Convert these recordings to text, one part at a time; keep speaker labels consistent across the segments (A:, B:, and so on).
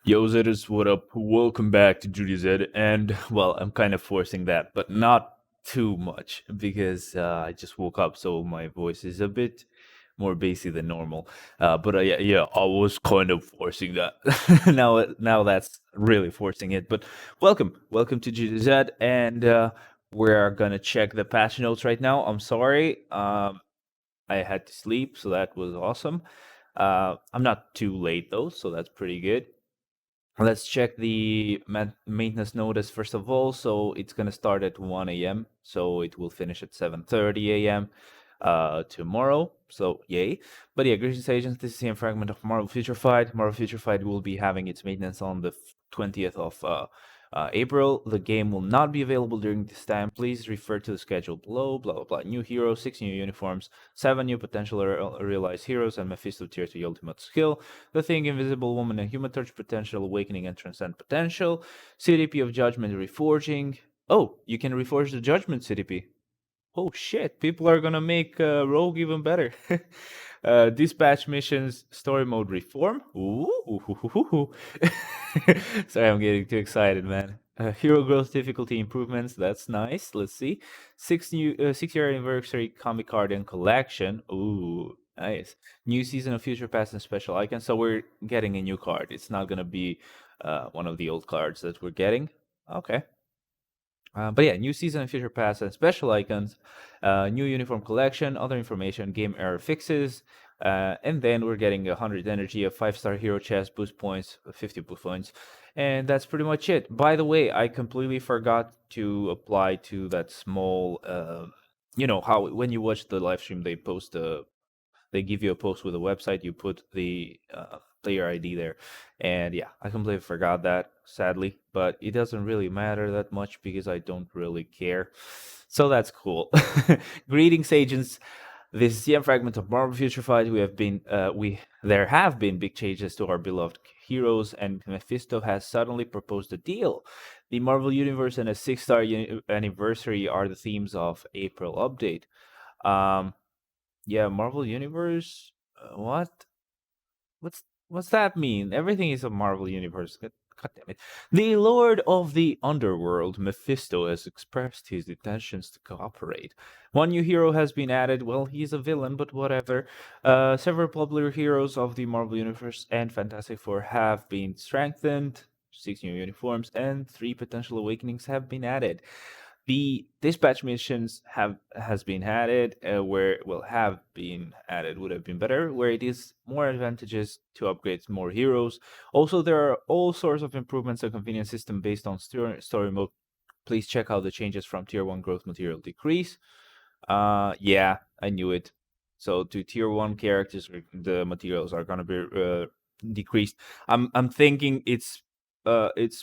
A: Yo, Zetas, what up? Welcome back to Judy Z. And, well, I'm kind of forcing that, but not too much because I just woke up, so my voice is a bit more bassy than normal. But yeah, I was kind of forcing that. Now that's really forcing it. But welcome to Judy Z. And we're gonna check the patch notes right now. I'm sorry, I had to sleep, so that was awesome. I'm not too late though, so that's pretty good. Let's check the maintenance notice first of all. So it's going to start at 1 a.m. So it will finish at 7:30 a.m. Tomorrow. So yay. But yeah, greetings agents. This is the fragment of Marvel Future Fight. Marvel Future Fight will be having its maintenance on the 20th of April. The game will not be available during this time. Please refer to the schedule below. Blah blah blah. New heroes, 6 new uniforms, 7 new potential realized heroes, and Mephisto tier 3 ultimate skill. The Thing, Invisible Woman, and Human Torch potential, Awakening, and Transcend potential. CDP of Judgment reforging. Oh, you can reforge the Judgment CDP. Oh shit, people are gonna make Rogue even better. Dispatch missions, story mode reform. Ooh. Sorry, I'm getting too excited, man. Hero growth difficulty improvements. That's nice. Let's see. 6-year anniversary comic card and collection. Ooh, nice. New season of Future Past and special icons. So we're getting a new card. It's not gonna be one of the old cards that we're getting. Okay. But yeah, new season and future pass and special icons, new uniform collection, other information, game error fixes, and then we're getting 100 energy, a 5-star hero chest, boost points, 50 boost points, and that's pretty much it. By the way, I completely forgot to apply to that small, how when you watch the live stream, they give you a post with a website, you put the player ID there. And yeah, I completely forgot that, sadly, but it doesn't really matter that much because I don't really care. So that's cool. Greetings, agents. This is the fragment of Marvel Future Fight. There have been big changes to our beloved heroes, and Mephisto has suddenly proposed a deal. The Marvel Universe and a 6-star anniversary are the themes of April update. Um, yeah, Marvel Universe. What? What's that mean? Everything is a Marvel Universe. God damn it. The Lord of the Underworld, Mephisto, has expressed his intentions to cooperate. One new hero has been added. Well, he's a villain, but whatever. Several popular heroes of the Marvel Universe and Fantastic Four have been strengthened. 6 new uniforms and 3 potential awakenings have been added. The dispatch missions has been added, where well have been added would have been better, where it is more advantageous to upgrade more heroes. Also, there are all sorts of improvements to convenience system based on story mode. Please check out the changes from tier 1 growth material decrease. Yeah, I knew it. So to tier 1 characters, the materials are gonna be decreased. I'm thinking it's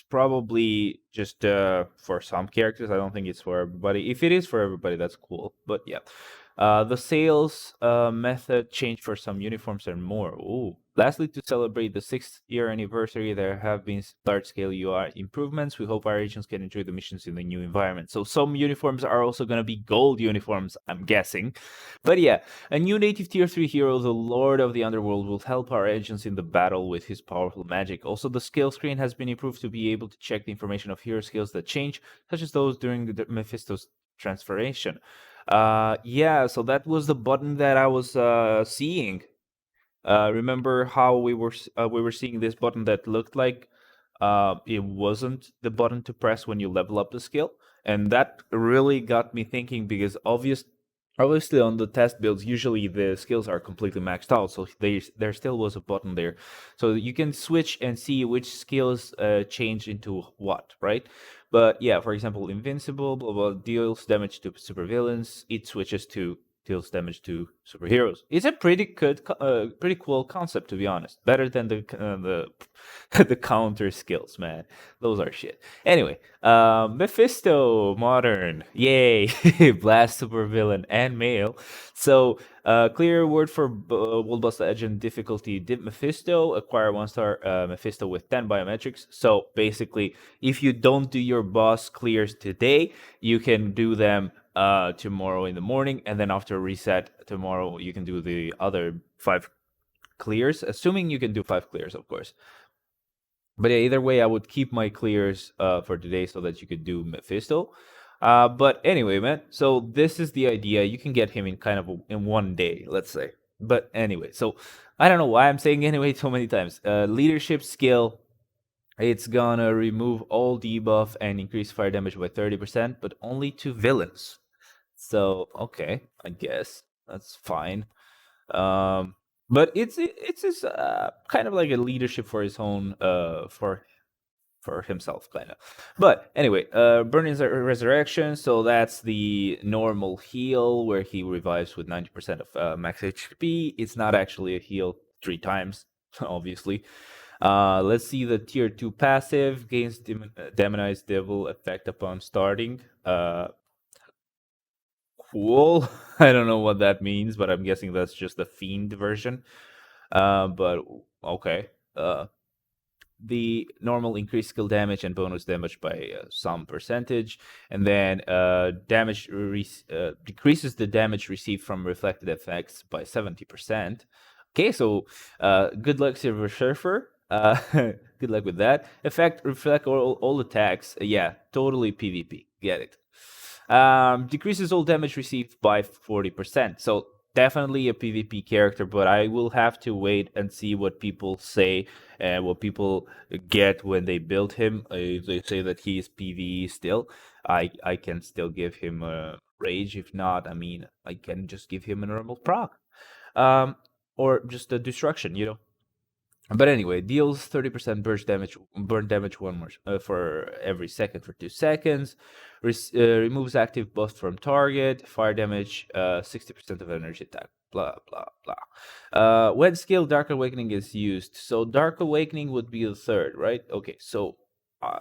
A: probably just for some characters. I don't think it's for everybody. If it is for everybody, that's cool. But yeah. The sales method changed for some uniforms and more. Ooh. Lastly, to celebrate the 6th-year anniversary, there have been large-scale UI improvements. We hope our agents can enjoy the missions in the new environment. So some uniforms are also going to be gold uniforms, I'm guessing. But yeah, a new native tier 3 hero, the Lord of the Underworld, will help our agents in the battle with his powerful magic. Also, the skill screen has been improved to be able to check the information of hero skills that change, such as those during the Mephisto's transformation. Yeah, so that was the button that I was seeing. Remember how we were seeing this button that looked like it wasn't the button to press when you level up the skill, and that really got me thinking because obviously on the test builds usually the skills are completely maxed out, so there still was a button there, so you can switch and see which skills change into what, right? But yeah, for example, invincible blah blah deals damage to supervillains. It switches to deals damage to superheroes. It's a pretty cool concept, to be honest. Better than the the counter skills, man. Those are shit. Anyway, Mephisto modern, yay! Blast supervillain and male. So, clear word for World Boss Legend difficulty. Dip Mephisto acquire 1-star Mephisto with 10 biometrics. So basically, if you don't do your boss clears today, you can do them tomorrow in the morning, and then after reset tomorrow you can do the other 5 clears, assuming you can do 5 clears, of course. But yeah, either way, I would keep my clears for today so that you could do Mephisto. But anyway, man. So this is the idea. You can get him in kind of in one day, let's say. But anyway, so I don't know why I'm saying anyway so many times. Leadership skill. It's gonna remove all debuff and increase fire damage by 30%, but only to villains. So okay, I guess that's fine. Um, but it's his kind of like a leadership for his own for himself, kind of. But anyway, Burning Resurrection, so that's the normal heal where he revives with 90% of max HP. It's not actually a heal 3 times, obviously. Let's see the tier 2 passive gains demonized devil effect upon starting. Cool. I don't know what that means, but I'm guessing that's just the fiend version. But okay. The normal increased skill damage and bonus damage by some percentage, and then decreases the damage received from reflected effects by 70%. Okay, so good luck, Silver Surfer. Good luck with that. Effect reflect all attacks. Yeah, totally PvP. Get it. Decreases all damage received by 40%. So definitely a PvP character, but I will have to wait and see what people say and what people get when they build him. If they say that he is PvE still, I can still give him a rage. If not, I mean, I can just give him a normal proc. Or just a destruction, you know. But anyway, deals 30% burn damage one more for every second for 2 seconds. Removes active buff from target. Fire damage 60% of energy attack. Blah blah blah. When skill Dark Awakening is used, so Dark Awakening would be the third, right? Okay, so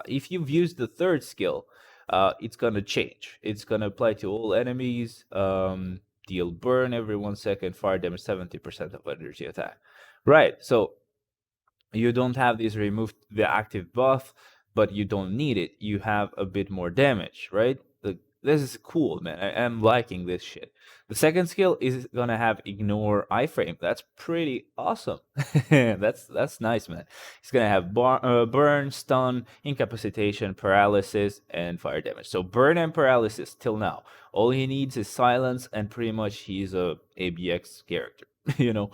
A: if you've used the third skill, it's gonna change. It's gonna apply to all enemies. Deal burn every 1 second. Fire damage 70% of energy attack. Right. So you don't have this removed the active buff, but you don't need it. You have a bit more damage, right? This is cool, man. I am liking this shit. The second skill is gonna have ignore iframe. That's pretty awesome. That's nice, man. It's gonna have burn, stun, incapacitation, paralysis, and fire damage. So burn and paralysis till now. All he needs is silence, and pretty much he's a ABX character. you know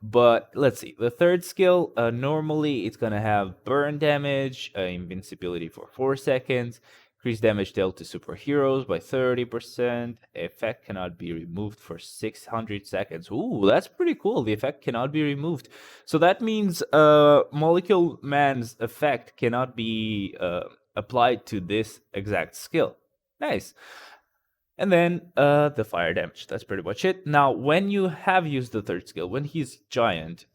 A: but let's see. The third skill, normally it's gonna have burn damage, invincibility for 4 seconds, increase damage dealt to superheroes by 30%. Effect cannot be removed for 600 seconds. Ooh, that's pretty cool. The effect cannot be removed. So that means Molecule Man's effect cannot be applied to this exact skill. Nice. And then the fire damage. That's pretty much it. Now, when you have used the third skill, when he's giant,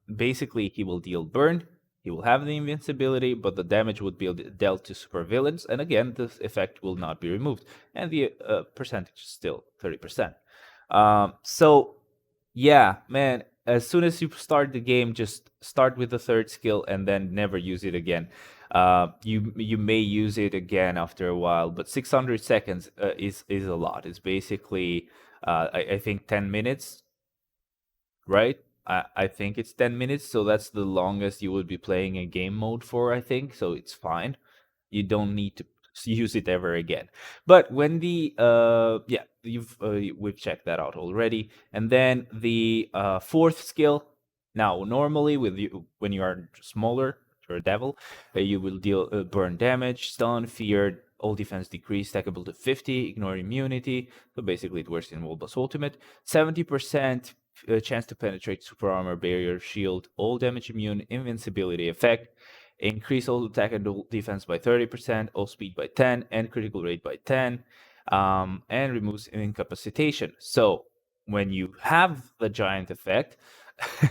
A: basically he will deal burn. He will have the invincibility, but the damage would be dealt to supervillains. And again, this effect will not be removed. And the percentage is still 30%. So yeah, man, as soon as you start the game, just start with the third skill and then never use it again. You may use it again after a while, but 600 seconds is a lot. It's basically I think 10 minutes, right? I think it's 10 minutes, so that's the longest you would be playing a game mode for, I think, so it's fine. You don't need to use it ever again. But when the yeah, we've checked that out already. And then the fourth skill. Now, normally with you when you are smaller, you're a devil, you will deal burn damage, stun, fear, all defense decrease, stackable to 50, ignore immunity. So basically, it works in Wolbas Ultimate. 70% chance to penetrate super armor, barrier, shield, all damage immune, invincibility effect. Increase all attack and defense by 30%, all speed by 10, and critical rate by 10, and removes incapacitation. So when you have the giant effect,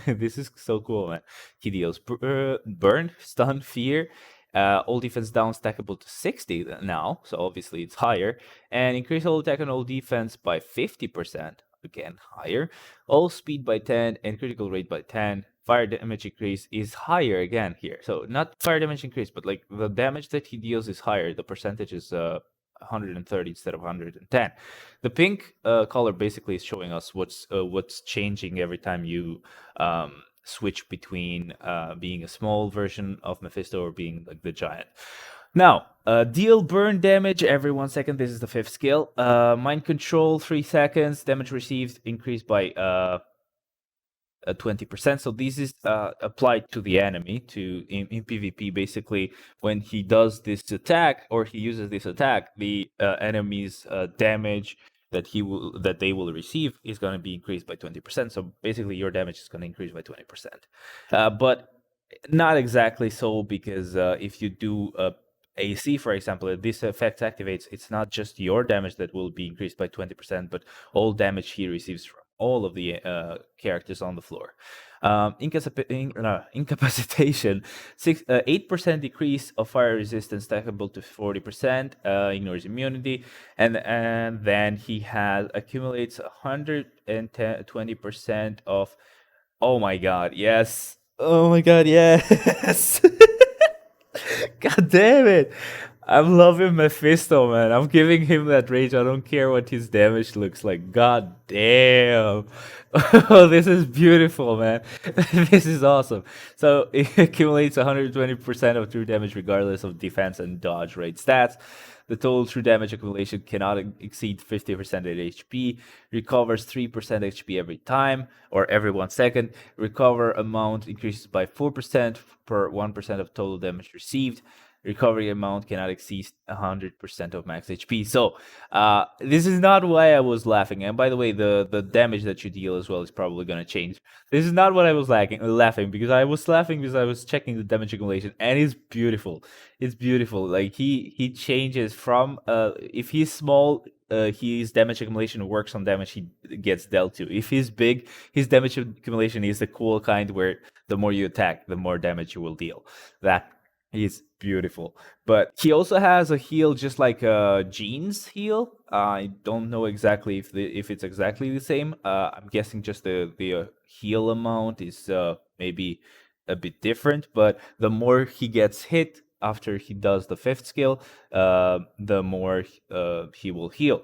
A: this is so cool, man. He deals burn, stun, fear, all defense down stackable to 60 now, so obviously it's higher, and increase all attack and all defense by 50%, again higher, all speed by 10, and critical rate by 10. Fire damage increase is higher again here. So not fire damage increase, but like the damage that he deals is higher. The percentage is 130 instead of 110. The pink color basically is showing us what's changing every time you switch between being a small version of Mephisto or being like the giant. Now, deal burn damage every 1 second. This is the fifth skill. Mind control 3 seconds. Damage received increased by 20%. So this is applied to the enemy in PvP. Basically, when he does this attack or he uses this attack, the enemy's damage that they will receive is going to be increased by 20%. So basically, your damage is going to increase by 20%. But not exactly so, because if you do AC, for example, this effect activates, it's not just your damage that will be increased by 20%, but all damage he receives from all of the characters on the floor. Incapacitation, 8% decrease of fire resistance stackable to 40%, ignores immunity, and then he has accumulates 120% of. Oh my god, yes. Oh my god, yes. God damn it. I'm loving Mephisto, man. I'm giving him that rage. I don't care what his damage looks like. God damn. Oh, this is beautiful, man. This is awesome. So it accumulates 120% of true damage regardless of defense and dodge rate stats. The total true damage accumulation cannot exceed 50% at HP. Recovers 3% HP every time or every 1 second. Recover amount increases by 4% per 1% of total damage received. Recovery amount cannot exceed 100% of max HP. So this is not why I was laughing. And by the way, the damage that you deal as well is probably going to change. This is not what I was laughing, because I was laughing because I was checking the damage accumulation, and it's beautiful. It's beautiful. Like he changes from if he's small, his damage accumulation works on damage he gets dealt to. If he's big, his damage accumulation is the cool kind where the more you attack, the more damage you will deal. That is beautiful. But he also has a heal just like Jean's heal. I don't know exactly if it's exactly the same. I'm guessing just the heal amount is maybe a bit different. But the more he gets hit after he does the fifth skill, the more he will heal.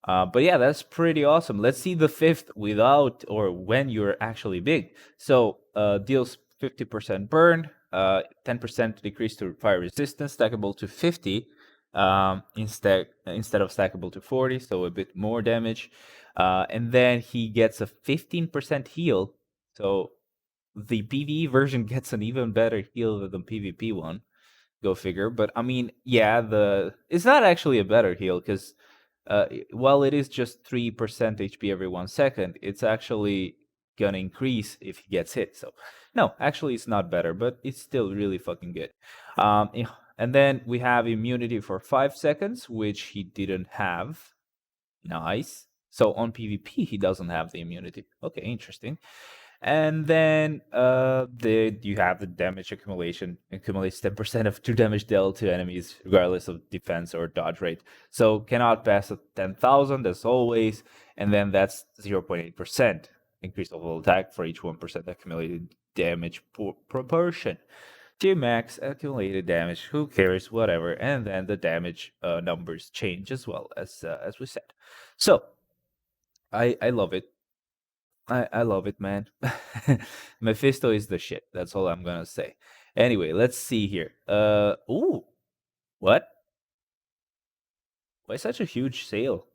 A: But yeah, that's pretty awesome. Let's see the fifth without or when you're actually big. So deals 50% burn, 10% decrease to fire resistance, stackable to 50 instead of stackable to 40, so a bit more damage. And then he gets a 15% heal. So the PvE version gets an even better heal than the PvP one. Go figure. But I mean, yeah, it's not actually a better heal, because while it is just 3% HP every 1 second, it's actually gonna increase if he gets hit. So, no, actually, it's not better, but it's still really fucking good. And then we have immunity for 5 seconds, which he didn't have. Nice. So on PvP, he doesn't have the immunity. Okay, interesting. And then you have the damage accumulation. Accumulates 10% of true damage dealt to enemies, regardless of defense or dodge rate. So cannot pass 10,000 as always. And then that's 0.8% increase of all attack for each 1% accumulated damage proportion to max accumulated damage. Who cares? Whatever. And then the damage numbers change as well, as we said. So I love it. I love it, man. Mephisto is the shit. That's all I'm gonna say. Anyway, let's see here. Ooh, what? Why such a huge sale?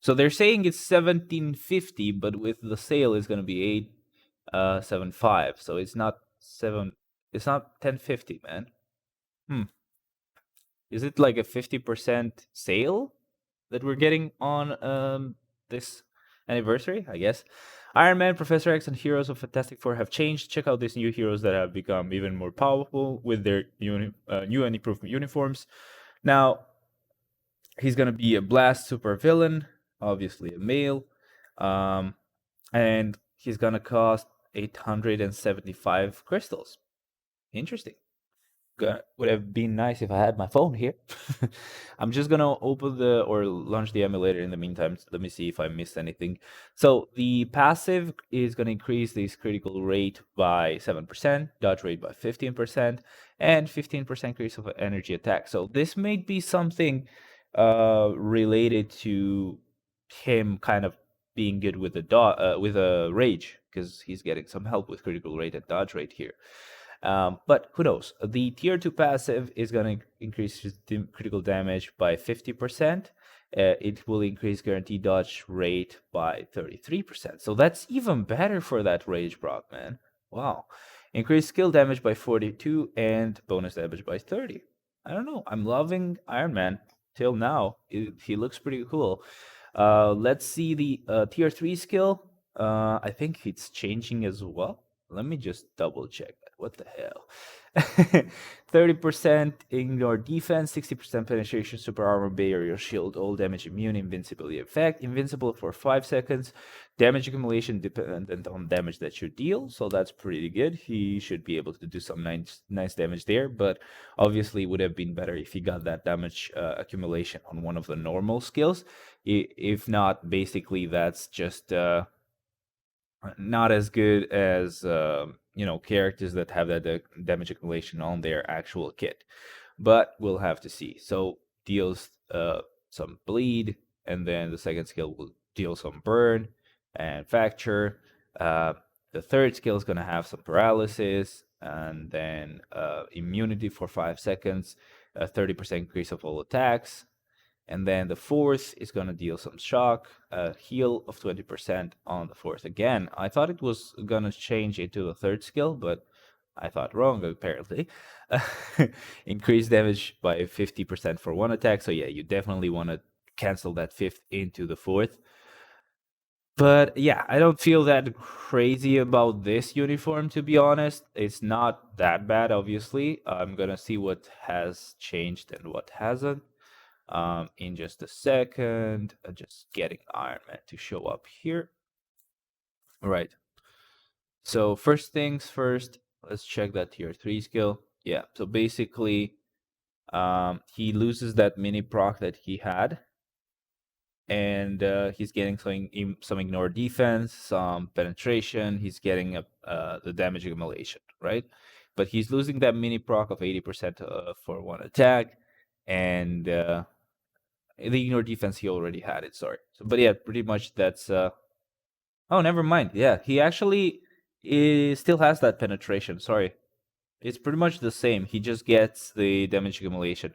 A: So they're saying it's 1750, but with the sale it's gonna be 875. So it's not 7. It's not 1050, man. Hmm. Is it like a 50% sale that we're getting on this anniversary? I guess. Iron Man, Professor X, and heroes of Fantastic Four have changed. Check out these new heroes that have become even more powerful with their new and improved uniforms. Now, he's gonna be a blast super villain, obviously a male, and he's gonna cost 875 crystals. Interesting. Would have been nice if I had my phone here. I'm just gonna open or launch the emulator in the meantime. Let me see if I missed anything. So the passive is gonna increase this critical rate by 7%, dodge rate by 15%, and 15% increase of energy attack. So this may be something related to him kind of being good with with a rage, because he's getting some help with critical rate and dodge rate here. But who knows? The tier 2 passive is going to increase his critical damage by 50%. It will increase guaranteed dodge rate by 33%. So that's even better for that rage proc, man. Wow. Increase skill damage by 42 and bonus damage by 30. I don't know. I'm loving Iron Man till now. He looks pretty cool. Let's see the tier 3 skill. I think it's changing as well. Let me just double check that. What the hell? 30% ignore defense, 60% penetration, super armor, barrier, shield, all damage immune, invincibility effect, invincible for 5 seconds, damage accumulation dependent on damage that you deal. So that's pretty good. He should be able to do some nice damage there, but obviously it would have been better if he got that damage accumulation on one of the normal skills. If not, basically that's just not as good as characters that have that damage accumulation on their actual kit, but we'll have to see. So deals some bleed, and then the second skill will deal some burn and fracture. The third skill is going to have some paralysis, and then immunity for 5 seconds, a 30% increase of all attacks, and then the fourth is going to deal some shock, heal of 20% on the fourth. Again, I thought it was going to change into the third skill, but I thought wrong, apparently. Increase damage by 50% for one attack. So yeah, you definitely want to cancel that fifth into the fourth. But yeah, I don't feel that crazy about this uniform, to be honest. It's not that bad, obviously. I'm going to see what has changed and what hasn't in just a second. Just getting Iron Man to show up here. All right. So first things first, let's check that tier 3 skill. Yeah, so basically he loses that mini proc that he had, and he's getting some ignore defense, some penetration. He's getting the damage accumulation, right? But he's losing that mini proc of 80% for one attack, and the ignore defense he already had it. Sorry. So, but yeah, pretty much that's. Oh, never mind. Yeah, he actually still has that penetration. Sorry, it's pretty much the same. He just gets the damage accumulation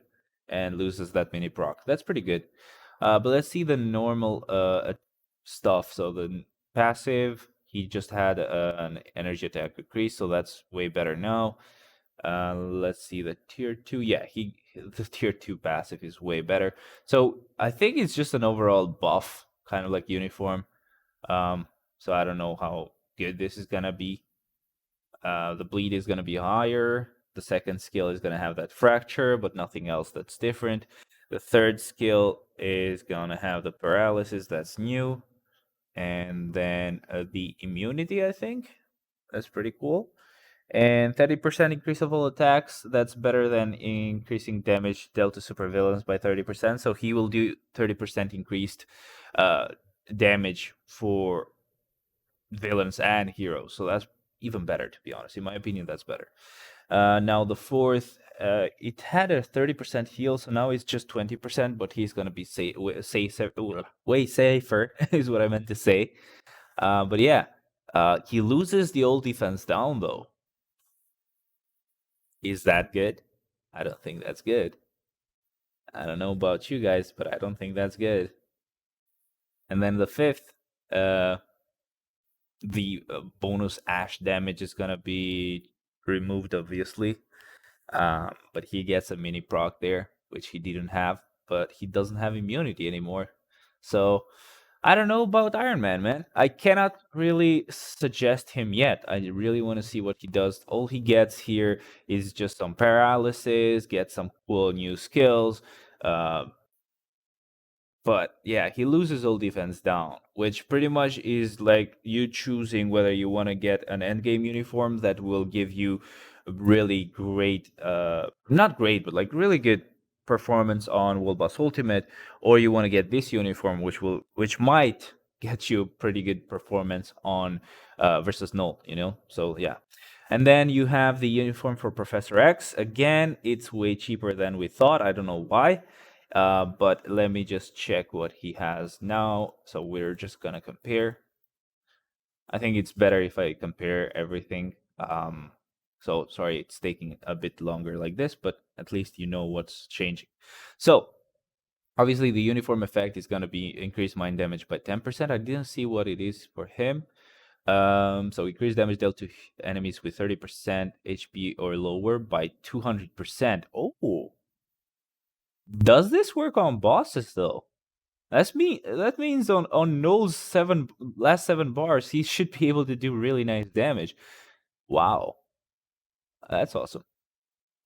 A: and loses that mini proc. That's pretty good. But let's see the normal stuff. So the passive, he just had an energy attack increase, so that's way better now. Let's see the tier 2. Yeah, the tier 2 passive is way better. So I think it's just an overall buff, kind of like uniform. So I don't know how good this is gonna be. The bleed is gonna be higher. The second skill is gonna have that fracture, but nothing else that's different. The third skill is gonna have the paralysis, that's new. And then the immunity, I think. That's pretty cool. And 30% increase of all attacks, that's better than increasing damage dealt to supervillains by 30%. So he will do 30% increased damage for villains and heroes. So that's even better, to be honest. In my opinion, that's better. Now the fourth, it had a 30% heal, so now it's just 20%, but he's gonna be way safer, is what I meant to say. But yeah, he loses the old defense down though. Is that good? I don't think that's good. I don't know about you guys, but I don't think that's good. And then the fifth, the bonus ash damage is gonna be removed, obviously. But he gets a mini proc there, which he didn't have, but he doesn't have immunity anymore. So I don't know about Iron Man, man. I cannot really suggest him yet. I really want to see what he does. All he gets here is just some paralysis, get some cool new skills. Uh, but yeah, he loses all defense down, which pretty much is like you choosing whether you want to get an endgame uniform that will give you really great, not great, but like really good performance on World Boss Ultimate, or you want to get this uniform, which might get you pretty good performance on versus Null, you know? So yeah. And then you have the uniform for Professor X. Again, it's way cheaper than we thought. I don't know why. But let me just check what he has now. So we're just gonna compare. I think it's better if I compare everything. So sorry, it's taking a bit longer like this, but at least you know what's changing. So obviously the uniform effect is gonna be increased mind damage by 10%. I didn't see what it is for him. So increased damage dealt to enemies with 30% HP or lower by 200%. Oh, does this work on bosses though? That means on those last 7 bars, he should be able to do really nice damage. Wow, that's awesome.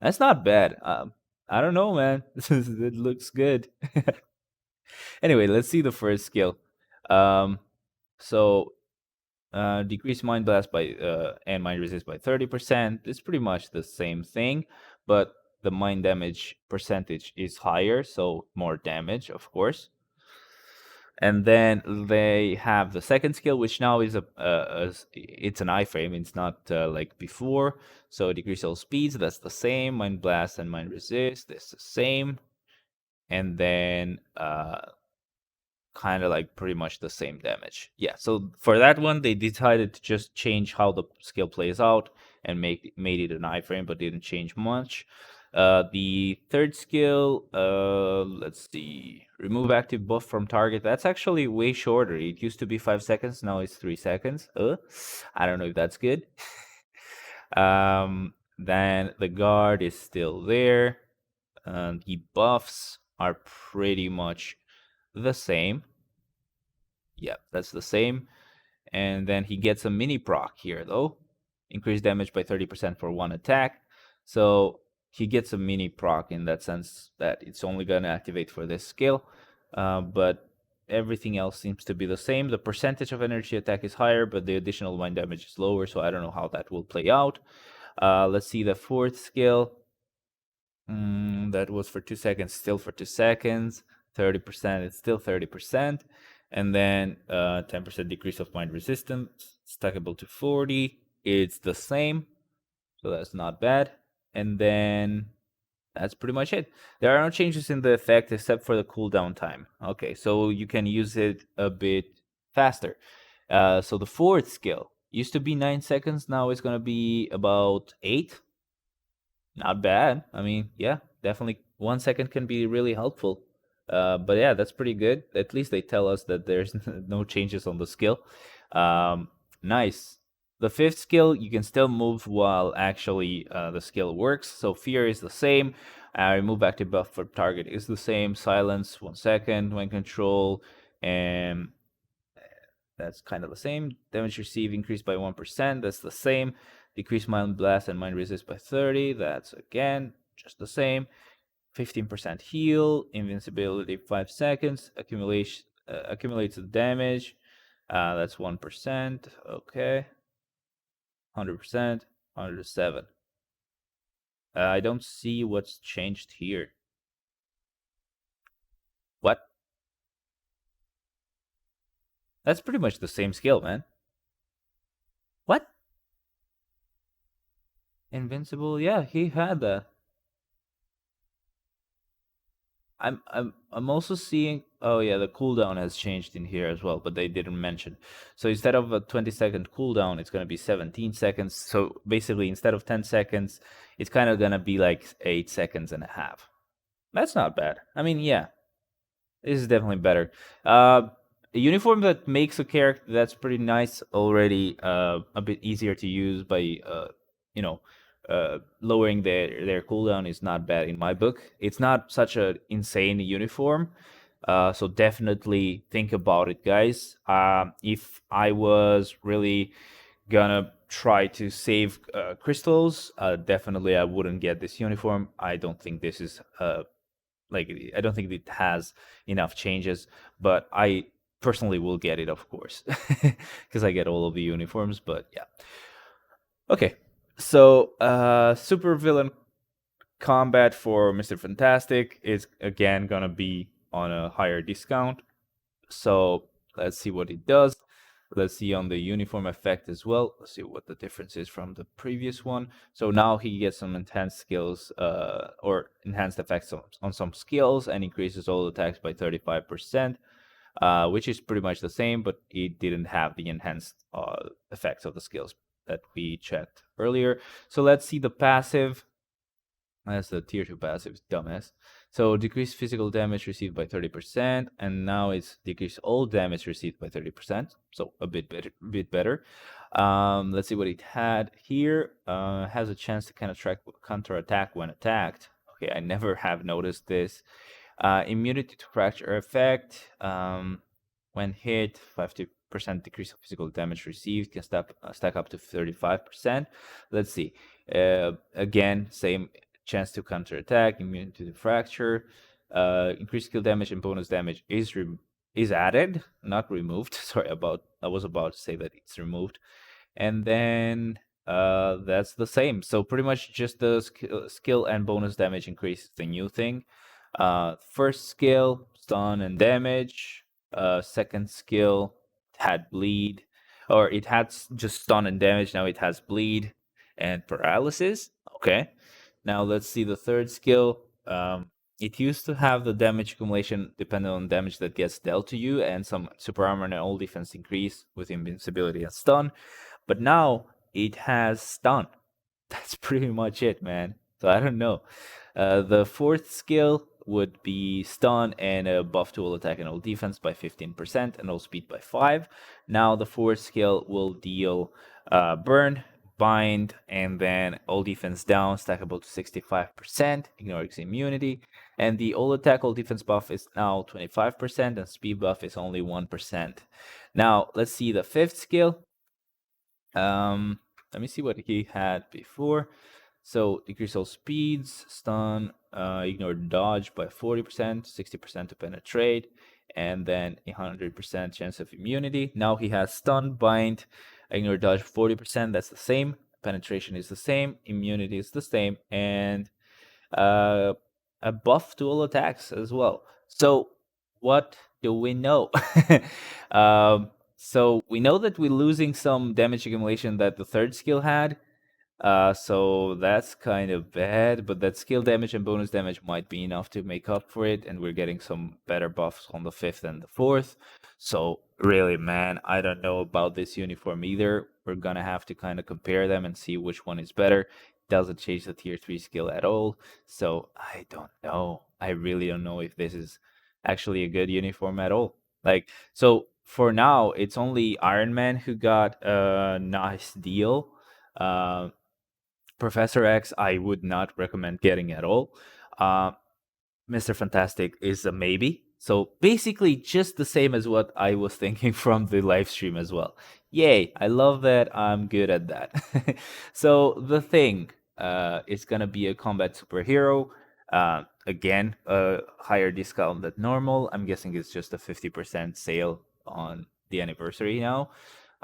A: That's not bad. I don't know, man. It looks good. Anyway, let's see the first skill. Um, so decrease mind blast by and mind resist by 30%. It's pretty much the same thing, but the mind damage percentage is higher, so more damage, of course. And then they have the second skill, which now is it's an iframe. It's not like before. So decrease all speeds. That's the same. Mind blast and mind resist. That's the same. And then kind of like pretty much the same damage. Yeah, so for that one, they decided to just change how the skill plays out and made it an iframe, but didn't change much. The third skill, let's see, remove active buff from target. That's actually way shorter. It used to be 5 seconds, now it's 3 seconds. I don't know if that's good. Then the guard is still there. The buffs are pretty much the same. Yeah, that's the same. And then he gets a mini proc here, though. Increased damage by 30% for one attack. So he gets a mini proc in that sense that it's only going to activate for this skill. But everything else seems to be the same. The percentage of energy attack is higher, but the additional mind damage is lower. So I don't know how that will play out. Let's see the fourth skill. That was for 2 seconds, still for 2 seconds. 30%, it's still 30%. And then 10% decrease of mind resistance, stackable to 40. It's the same, so that's not bad. And then that's pretty much it. There are no changes in the effect except for the cooldown time. Okay, so you can use it a bit faster. So the fourth skill used to be 9 seconds, now it's going to be about 8. Not bad. I mean, yeah, definitely 1 second can be really helpful. But yeah, that's pretty good. At least they tell us that there's no changes on the skill. Nice. The fifth skill, you can still move while actually the skill works. So fear is the same. Remove active buff for target is the same. Silence 1 second when control, and that's kind of the same. Damage received increased by 1%. That's the same. Decrease mind blast and mind resist by 30. That's again just the same. 15% heal. Invincibility 5 seconds. Accumulation accumulates the damage. That's 1%. Okay. 100%. 107. I don't see what's changed here. What? That's pretty much the same skill, man. What? Invincible? Yeah, he had that. I'm also seeing, oh yeah, the cooldown has changed in here as well, but they didn't mention. So instead of a 20-second cooldown, it's gonna be 17 seconds. So basically, instead of 10 seconds, it's kind of gonna be like 8 seconds and a half. That's not bad. I mean, yeah, this is definitely better. A uniform that makes a character that's pretty nice already, a bit easier to use by you know lowering their cooldown is not bad in my book. It's not such a insane uniform, so definitely think about it, guys. If I was really gonna try to save crystals, definitely I wouldn't get this uniform. I don't think this is like I don't think it has enough changes, but I personally will get it, of course, because I get all of the uniforms. But yeah, okay. So super villain combat for Mr. Fantastic is again gonna be on a higher discount. So let's see what it does. Let's see on the uniform effect as well. Let's see what the difference is from the previous one. So now he gets some enhanced skills or enhanced effects on some skills and increases all attacks by 35%, which is pretty much the same, but it didn't have the enhanced effects of the skills that we checked earlier. So let's see the passive. That's the tier 2 passive, dumbass. So decrease physical damage received by 30%, and now it's decrease all damage received by 30%. So a bit better. Let's see what it had here. Has a chance to counter attack when attacked. Okay, I never have noticed this. Immunity to fracture effect. When hit, 50% decrease of physical damage received can stack up to 35%. Let's see. Again, same chance to counterattack, immune to the fracture, increased skill damage and bonus damage is added, not removed. Sorry I was about to say that it's removed. And then that's the same. So pretty much just the skill and bonus damage increase is the new thing. First skill, stun and damage. Second skill had bleed, or it had just stun and damage. Now it has bleed and paralysis. Okay. Now let's see the third skill. It used to have the damage accumulation depending on damage that gets dealt to you, and some super armor and all defense increase with invincibility and stun. But now it has stun. That's pretty much it, man. So I don't know. The fourth skill would be stun and a buff to all attack and all defense by 15% and all speed by 5. Now the fourth skill will deal burn, bind, and then all defense down, stackable to 65%, ignoring immunity. And the all attack, all defense buff is now 25%, and speed buff is only 1%. Now let's see the fifth skill. Let me see what he had before. So decrease all speeds, stun, ignore dodge by 40%, 60% to penetrate, and then 100% chance of immunity. Now he has stun, bind, ignore dodge 40%. That's the same. Penetration is the same. Immunity is the same, and a buff to all attacks as well. So what do we know? So we know that we're losing some damage accumulation that the third skill had. So that's kind of bad, but that skill damage and bonus damage might be enough to make up for it, and we're getting some better buffs on the fifth and the fourth. So really, man, I don't know about this uniform either. We're gonna have to kind of compare them and see which one is better. Doesn't change the tier 3 skill at all, so I don't know. I really don't know if this is actually a good uniform at all. Like, so for now, it's only Iron Man who got a nice deal. Professor X, I would not recommend getting at all. Mr. Fantastic is a maybe. So basically, just the same as what I was thinking from the live stream as well. Yay! I love that. I'm good at that. So the thing is gonna be a combat superhero. Again, a higher discount than normal. I'm guessing it's just a 50% sale on the anniversary now.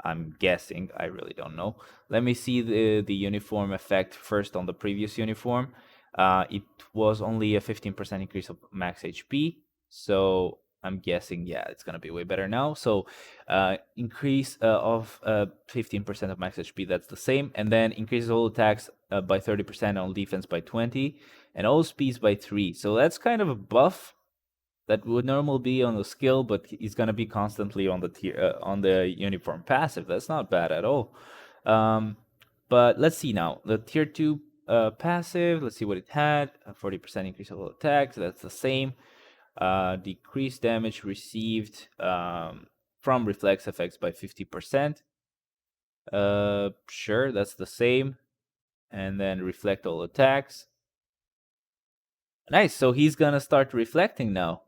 A: I'm guessing. I really don't know. Let me see the uniform effect first on the previous uniform. It was only a 15% increase of max HP. So I'm guessing, yeah, it's gonna be way better now. So increase of 15% of max HP, that's the same. And then increases all attacks by 30%, all defense by 20, and all speeds by 3. So that's kind of a buff that would normally be on the skill, but he's gonna be constantly on the tier on the uniform passive. That's not bad at all. But let's see now the tier 2 passive. Let's see what it had. A 40% increase of all attacks. That's the same. Decreased damage received from reflex effects by 50%. Sure, that's the same. And then reflect all attacks. Nice. So he's gonna start reflecting now.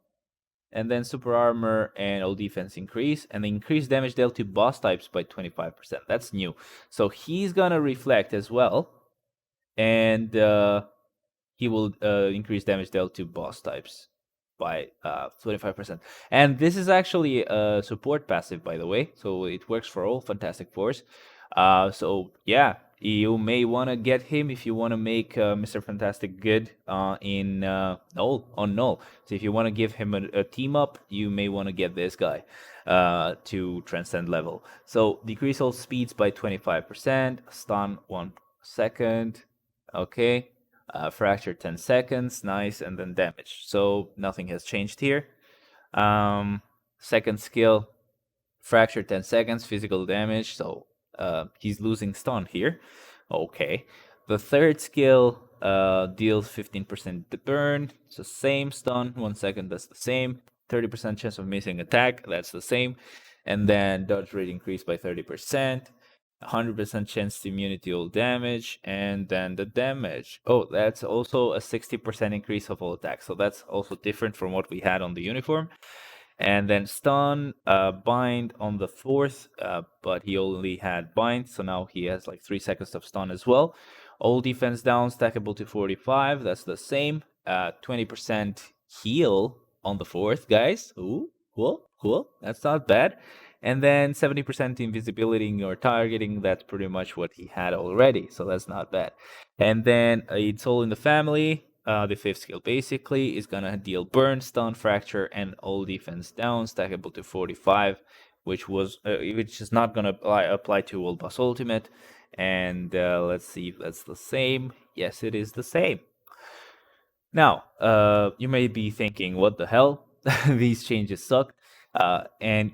A: And then super armor and all defense increase, and increase damage dealt to boss types by 25%. That's new. So he's gonna reflect as well, and he will increase damage dealt to boss types by 25%. And this is actually a support passive, by the way, so it works for all Fantastic Fours. So yeah, You may want to get him if you want to make Mr. Fantastic good in null on null. So if you want to give him a team up, you may want to get this guy to transcend level. So decrease all speeds by 25%, stun 1 second, okay, fracture 10 seconds, nice, and then damage. So nothing has changed here. Second skill, fracture 10 seconds, physical damage, so he's losing stun here. Okay. The third skill deals 15% the burn. It's the same stun, 1 second, that's the same. 30% chance of missing attack, that's the same. And then dodge rate increased by 30%. 100% chance to immunity all damage, and then the damage. Oh, that's also a 60% increase of all attacks. So that's also different from what we had on the uniform. And then stun, bind on the fourth, but he only had bind, so now he has like 3 seconds of stun as well. All defense down, stackable to 45, that's the same. 20% heal on the fourth, guys. Ooh, cool, that's not bad. And then 70% invisibility in your targeting, that's pretty much what he had already, so that's not bad. And then it's all in the family. The fifth skill basically is gonna deal burn, stun, fracture, and all defense down, stackable to 45, which is not gonna apply to all boss ultimate. And let's see if that's the same. Yes, it is the same. Now, you may be thinking, what the hell? These changes suck. And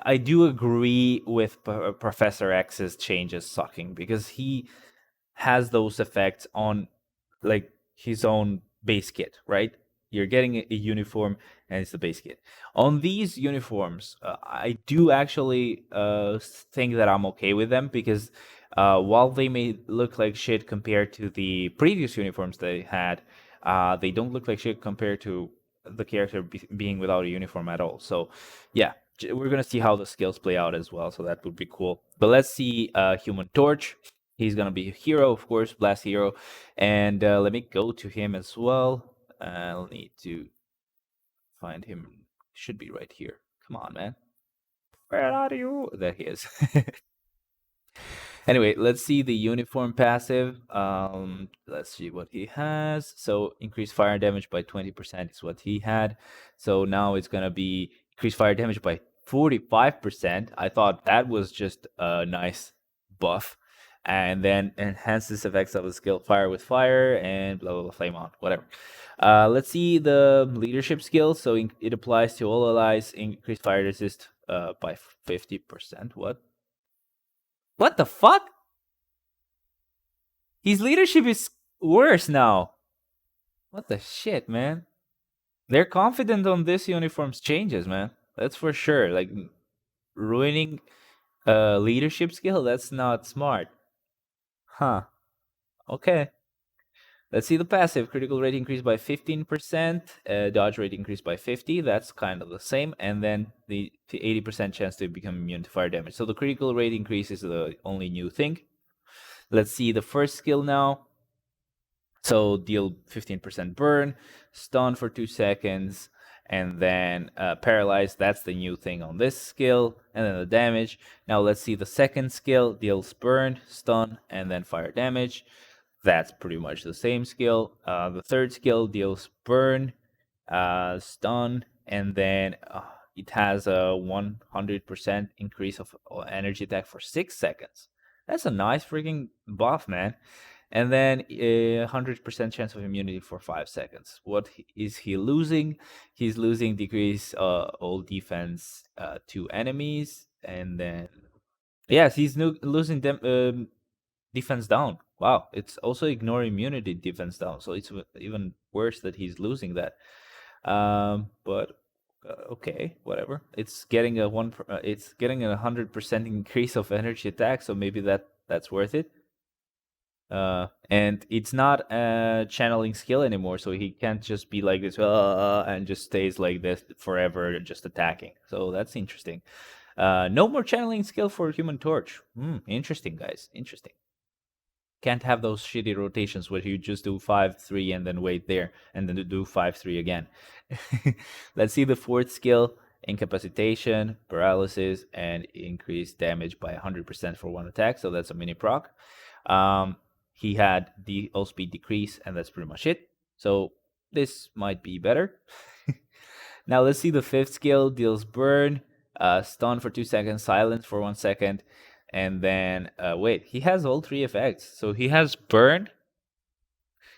A: I do agree with Professor X's changes sucking because he has those effects on like his own base kit, right? You're getting a uniform and it's the base kit. On these uniforms, I do actually think that I'm okay with them because while they may look like shit compared to the previous uniforms they had, they don't look like shit compared to the character being without a uniform at all. So, yeah, we're gonna see how the skills play out as well. So that would be cool. But let's see Human Torch. He's gonna be a hero, of course, blast hero. And let me go to him as well. I'll need to find him. Should be right here. Come on, man. Where are you? There he is. Anyway, let's see the uniform passive. Let's see what he has. So increased fire damage by 20% is what he had. So now it's gonna be increased fire damage by 45%. I thought that was just a nice buff. And then enhances effects of the skill fire with fire and blah blah blah, flame on, whatever. Let's see the leadership skill. So it applies to all allies. Increased fire resist by 50%. What? What the fuck? His leadership is worse now. What the shit, man? They're confident on this uniform's changes, man. That's for sure. Like ruining leadership skill, that's not smart. Huh. Okay. Let's see the passive. Critical rate increased by 15%. Dodge rate increased by 50. That's kind of the same. And then the 80% chance to become immune to fire damage. So the critical rate increase is the only new thing. Let's see the first skill now. So deal 15% burn, stun for 2 seconds, and then paralyze. That's the new thing on this skill. And then the damage. Now let's see the second skill. Deals burn, stun, and then fire damage. That's pretty much the same skill. The third skill deals burn, stun, and then it has a 100% increase of energy attack for 6 seconds. That's a nice freaking buff, man. And then a 100% chance of immunity for 5 seconds. What is he losing? He's losing decrease all defense to enemies. And then, yes, he's losing them defense down. Wow, it's also ignore immunity defense down. So it's even worse that he's losing that. But okay, whatever. It's getting it's getting a 100% increase of energy attack. So maybe that's worth it. And it's not a channeling skill anymore, so he can't just be like this and just stays like this forever, just attacking. So that's interesting. No more channeling skill for Human Torch. Interesting, guys. Interesting. Can't have those shitty rotations where you just do 5-3 and then wait there and then do 5-3 again. Let's see the fourth skill: incapacitation, paralysis, and increased damage by 100% for one attack. So that's a mini proc. Um, he had the all speed decrease, and that's pretty much it. So this might be better. Now let's see the fifth skill deals burn, stun for 2 seconds, silence for 1 second, and then wait, he has all three effects. So he has burn,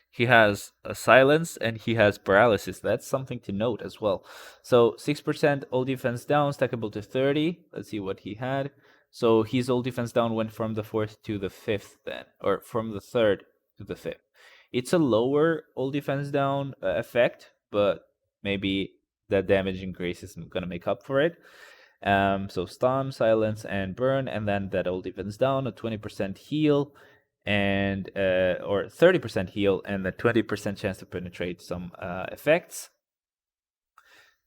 A: he has a silence, and he has paralysis. That's something to note as well. So 6% all defense down, stackable to 30. Let's see what he had. So his all defense down went from the fourth to the fifth then, or from the third to the fifth. It's a lower all defense down effect, but maybe that damage increase is gonna make up for it. So stun, silence, and burn, and then that all defense down, a 20% heal, and or 30% heal, and a 20% chance to penetrate some effects.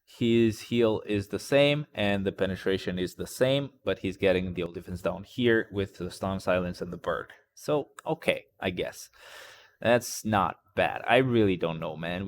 A: His heal is the same, and the penetration is the same, but he's getting the all defense down here with the stun, silence, and the burn. So okay, I guess. That's not bad. I really don't know, man.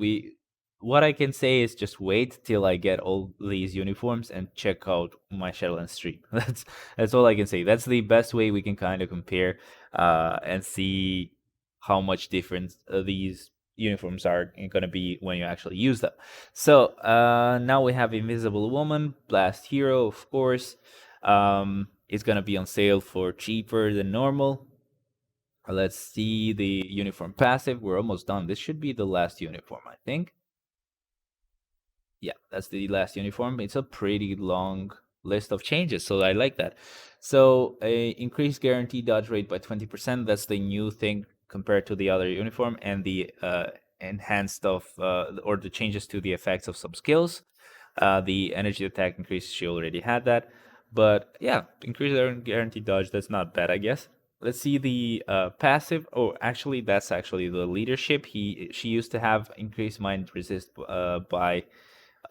A: What I can say is just wait till I get all these uniforms and check out my Shadowlands stream. That's all I can say. That's the best way we can kind of compare and see how much difference these uniforms are going to be when you actually use them. So now we have Invisible Woman, Blast Hero, of course. It's going to be on sale for cheaper than normal. Let's see the uniform passive. We're almost done. This should be the last uniform, I think. Yeah, that's the last uniform. It's a pretty long list of changes, so I like that. So increased guaranteed dodge rate by 20%. That's the new thing compared to the other uniform, and the enhanced of or the changes to the effects of some skills. The energy attack increase, she already had that. But yeah, increased guaranteed dodge, that's not bad, I guess. Let's see the passive. Oh, actually, that's actually the leadership. She used to have increased mind resist by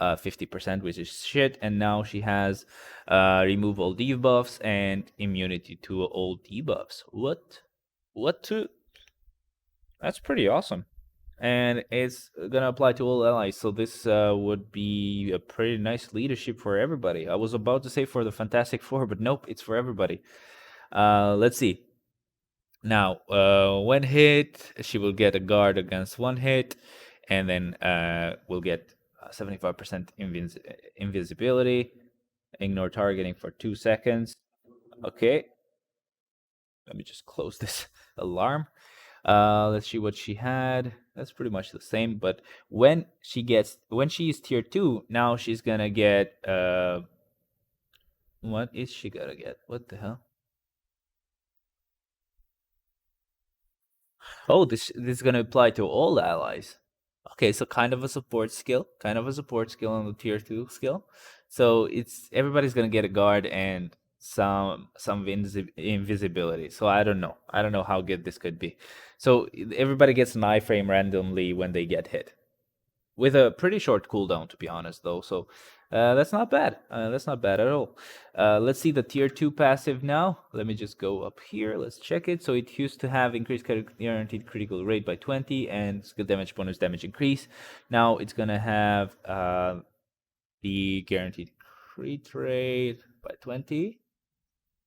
A: 50%, which is shit, and now she has remove all debuffs and immunity to all debuffs. What? What to? That's pretty awesome. And it's gonna apply to all allies, so this would be a pretty nice leadership for everybody. I was about to say for the Fantastic Four, but nope, it's for everybody. Let's see. Now, when hit, she will get a guard against one hit, and then will get 75% invisibility, ignore targeting for 2 seconds. Okay, let me just close this alarm. Let's see what she had. That's pretty much the same, but when she's tier 2, now she's gonna get what is she gonna get? What the hell? Oh, this is gonna apply to all allies. Okay, so kind of a support skill, on the tier 2 skill. So it's everybody's gonna get a guard and some invisibility. So I don't know. I don't know how good this could be. So everybody gets an iframe randomly when they get hit, with a pretty short cooldown, to be honest, though. So that's not bad. That's not bad at all. Let's see the tier 2 passive now. Let me just go up here. Let's check it. So it used to have increased guaranteed critical rate by 20 and skill damage bonus damage increase. Now it's going to have the guaranteed crit rate by 20,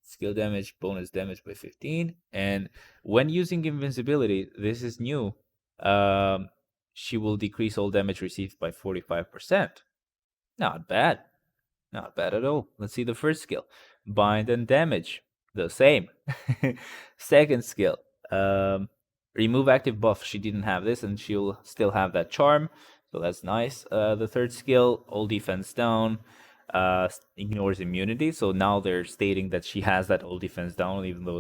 A: skill damage bonus damage by 15. And when using invincibility, this is new. Um, she will decrease all damage received by 45%. Not bad. Not bad at all. Let's see the first skill. Bind and damage. The same. Second skill. Remove active buff. She didn't have this, and she'll still have that charm. So that's nice. The third skill, all defense down. Ignores immunity. So now they're stating that she has that all defense down, even though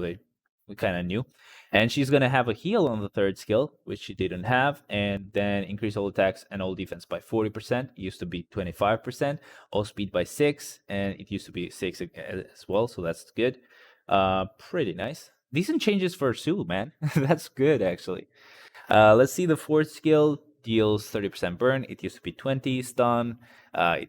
A: we kind of knew. And she's going to have a heal on the third skill, which she didn't have, and then increase all attacks and all defense by 40%. It used to be 25%, all speed by 6, and it used to be 6 as well, so that's good. Pretty nice. Decent changes for Sue, man. That's good, actually. Let's see the fourth skill. Deals 30% burn. It used to be 20 stun.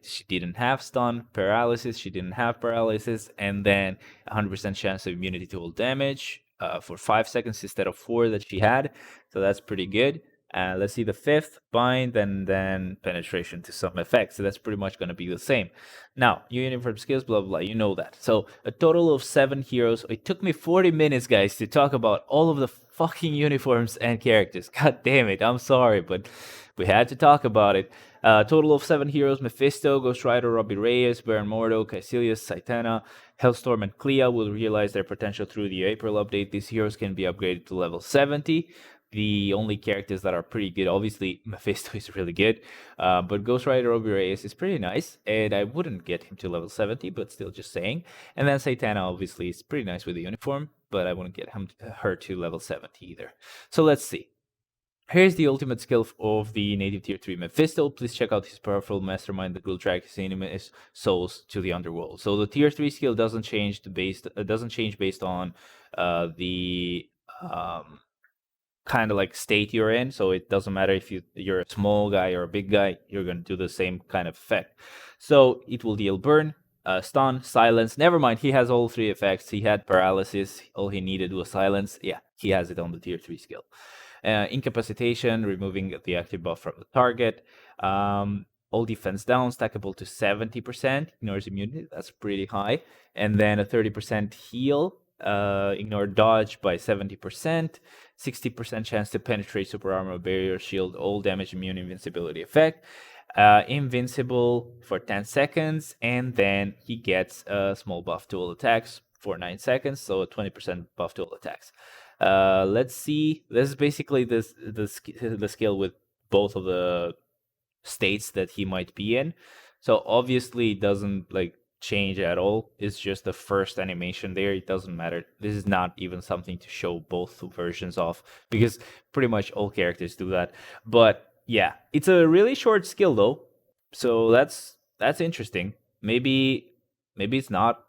A: She didn't have stun. Paralysis. She didn't have paralysis. And then 100% chance of immunity to all damage for 5 seconds instead of 4 that she had. So that's pretty good. Let's see the fifth, bind, and then penetration to some effect. So that's pretty much going to be the same. Now, uniform skills, blah, blah, blah. You know that. So a total of 7 heroes. It took me 40 minutes, guys, to talk about all of the fucking uniforms and characters. God damn it. I'm sorry, but we had to talk about it. Total of 7 heroes: Mephisto, Ghost Rider, Robbie Reyes, Baron Mordo, Caecilius, Saitana, Hellstorm, and Clea will realize their potential through the April update. These heroes can be upgraded to level 70. The only characters that are pretty good, obviously, Mephisto is really good, but Ghost Rider Robbie Reyes is pretty nice, and I wouldn't get him to level 70, but still just saying. And then Saitana, obviously, is pretty nice with the uniform, but I wouldn't get her to level 70 either. So let's see. Here's the ultimate skill of the native tier 3 Mephisto. Please check out his powerful mastermind that will track his enemies' souls to the underworld. So the tier 3 skill doesn't change based on the kind of like state you're in. So it doesn't matter if you're a small guy or a big guy, you're going to do the same kind of effect. So it will deal burn, stun, silence. Never mind, he has all 3 effects. He had paralysis. All he needed was silence. Yeah, he has it on the tier 3 skill. Incapacitation, removing the active buff from the target. All defense down, stackable to 70%, ignores immunity, that's pretty high. And then a 30% heal, ignore dodge by 70%, 60% chance to penetrate super armor, barrier, shield, all damage, immune, invincibility effect. Invincible for 10 seconds, and then he gets a small buff to all attacks for 9 seconds, so a 20% buff to all attacks. Let's see. This is basically the skill with both of the states that he might be in. So obviously it doesn't like change at all. It's just the first animation there. It doesn't matter. This is not even something to show both versions of, because pretty much all characters do that. But yeah, it's a really short skill though. So that's interesting. Maybe it's not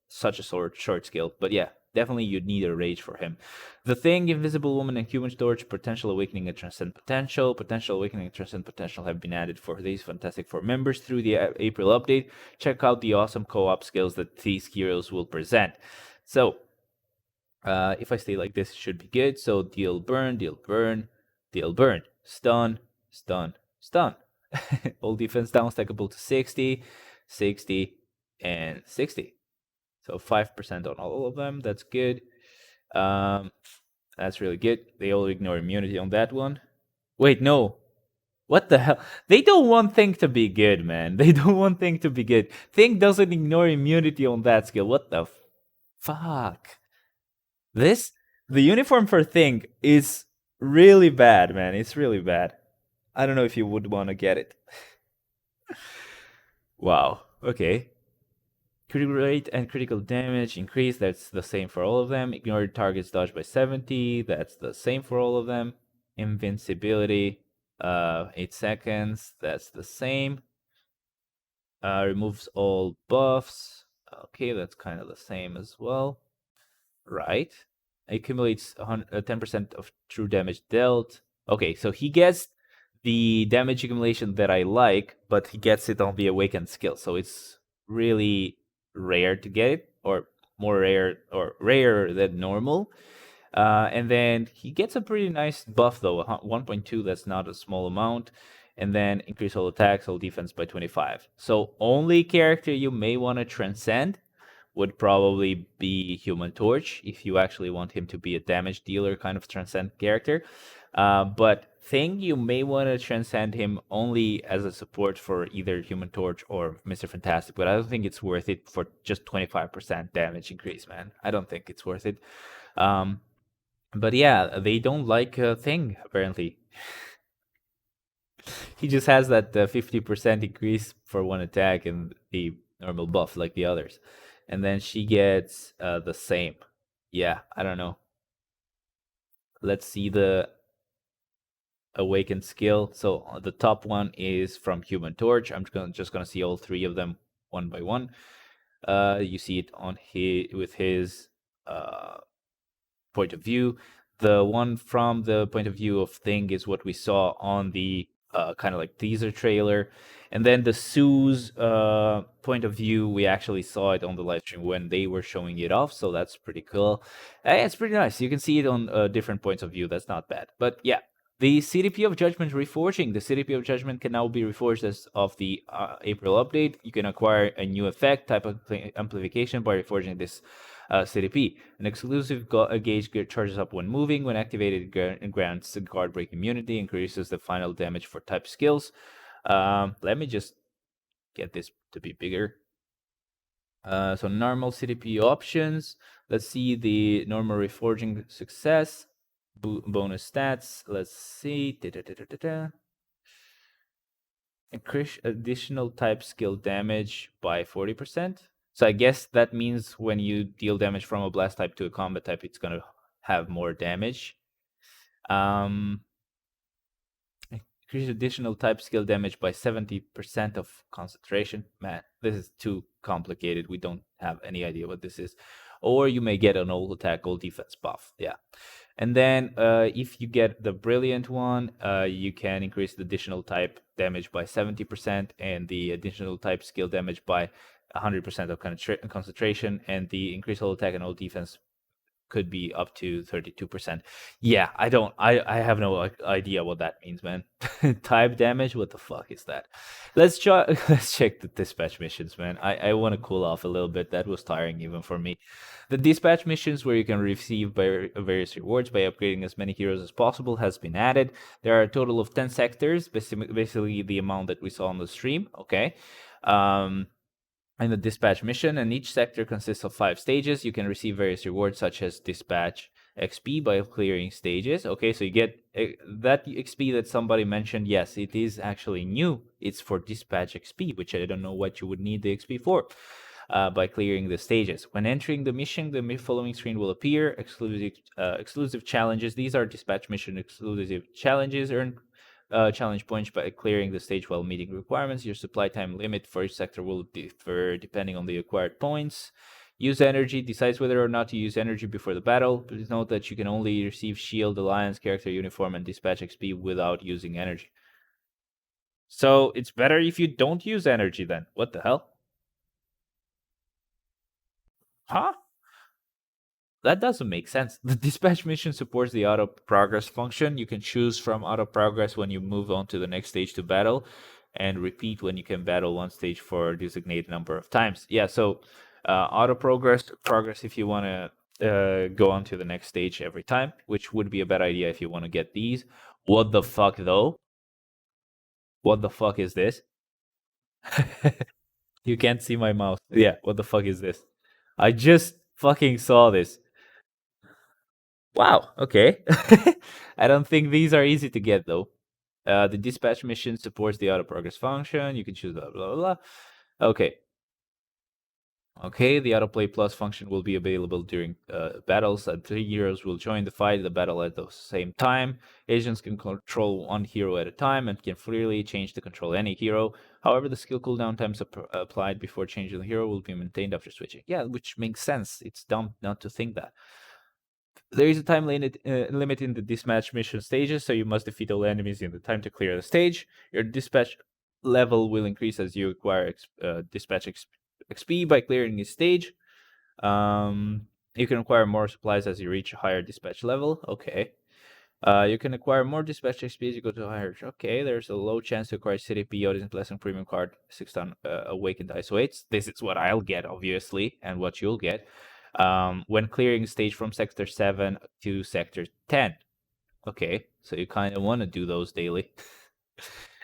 A: such a short skill, but yeah, definitely you'd need a rage for him. The Thing, Invisible Woman, and Human Torch, Potential Awakening and Transcend Potential. Potential Awakening and Transcend Potential have been added for these Fantastic Four members through the April update. Check out the awesome co-op skills that these heroes will present. So, if I stay like this, it should be good. So deal burn, deal burn, deal burn, stun, stun, stun. All defense down, stackable to 60, 60, and 60. So 5% on all of them. That's good. That's really good. They all ignore immunity on that one. Wait, no. What the hell? They don't want Thing to be good, man. They don't want Thing to be good. Thing doesn't ignore immunity on that skill. What the fuck? The uniform for Thing is really bad, man. It's really bad. I don't know if you would want to get it. Wow. Okay. Critical rate and critical damage increase, that's the same for all of them. Ignore target's dodge by 70, that's the same for all of them. Invincibility, 8 seconds, that's the same. Removes all buffs. Okay, that's kind of the same as well. Right. Accumulates 10% of true damage dealt. Okay, so he gets the damage accumulation that I like, but he gets it on the awakened skill. So it's really rare to get it, or more rare, or rarer than normal. And then he gets a pretty nice buff though, 1.2. That's not a small amount. And then increase all attacks, all defense by 25. So only character you may want to transcend would probably be Human Torch, if you actually want him to be a damage dealer kind of transcend character. But Thing, you may want to transcend him only as a support for either Human Torch or Mr. Fantastic, but I don't think it's worth it for just 25% damage increase, man. I don't think it's worth it. But yeah, they don't like Thing, apparently. He just has that 50% increase for one attack and the normal buff like the others. And then she gets the same. Yeah, I don't know. Let's see the awakened skill. So the top one is from Human Torch. I'm just gonna see all 3 of them one by one. You see it on with his point of view. The one from the point of view of Thing is what we saw on the kind of like teaser trailer. And then the Sue's point of view, we actually saw it on the live stream when they were showing it off. So that's pretty cool. It's pretty nice. You can see it on different points of view. That's not bad. But yeah, The CDP of Judgment reforging. The CDP of Judgment can now be reforged as of the April update. You can acquire a new effect, type of amplification, by reforging this CDP. An exclusive gauge charges up when moving. When activated, grants guard break immunity, increases the final damage for type skills. Let me just get this to be bigger. So normal CDP options. Let's see the normal reforging success. Bonus stats. Let's see. Increase additional type skill damage by 40%. So I guess that means when you deal damage from a blast type to a combat type, it's gonna have more damage. Increase additional type skill damage by 70% of concentration. Man, this is too complicated. We don't have any idea what this is. Or you may get an old attack, old defense buff. Yeah. And then if you get the brilliant one, you can increase the additional type damage by 70% and the additional type skill damage by 100% of concentration, and the increased all attack and all defense could be up to 32%. Yeah, I have no idea what that means, man. Type damage, what the fuck is that? Let's check the dispatch missions, man. I want to cool off a little bit. That was tiring even for me. The dispatch missions, where you can receive various rewards by upgrading as many heroes as possible, has been added. There are a total of 10 sectors, basically the amount that we saw on the stream. Okay. In the dispatch mission, and each sector consists of 5 stages. You can receive various rewards such as dispatch XP by clearing stages. Okay, so you get that XP that somebody mentioned. Yes, it is actually new. It's for dispatch XP, which I don't know what you would need the XP for. By clearing the stages. When entering the mission, the following screen will appear. Exclusive challenges. These are dispatch mission exclusive challenges. Earn challenge points by clearing the stage while meeting requirements. Your supply time limit for each sector will differ depending on the acquired points. Use energy. Decides whether or not to use energy before the battle. Please note that you can only receive shield, alliance, character, uniform, and dispatch XP without using energy. So it's better if you don't use energy then. What the hell? Huh? That doesn't make sense. The dispatch mission supports the auto progress function. You can choose from auto progress when you move on to the next stage to battle, and repeat when you can battle one stage for a designated number of times. Yeah, so auto progress if you want to go on to the next stage every time, which would be a bad idea if you want to get these. What the fuck though? What the fuck is this? You can't see my mouse. Yeah, what the fuck is this? I just fucking saw this. Wow, okay. I don't think these are easy to get though. The dispatch mission supports the auto progress function. You can choose blah blah blah. Okay. Okay, the autoplay plus function will be available during battles, and 3 heroes will join the fight, the battle at the same time. Agents can control one hero at a time and can freely change to control any hero. However, the skill cooldown times applied before changing the hero will be maintained after switching. Yeah, which makes sense. It's dumb not to think that. There is a time limit in the dispatch mission stages, so you must defeat all enemies in the time to clear the stage. Your dispatch level will increase as you acquire dispatch XP by clearing the stage. You can acquire more supplies as you reach a higher dispatch level. Okay. You can acquire more dispatch XP as you go to higher. Okay, there's a low chance to acquire CDP Odin's Blessing Premium card 6-ton Awakened Isolates. This is what I'll get, obviously, and what you'll get. When clearing stage from Sector 7 to Sector 10. Okay, so you kind of want to do those daily.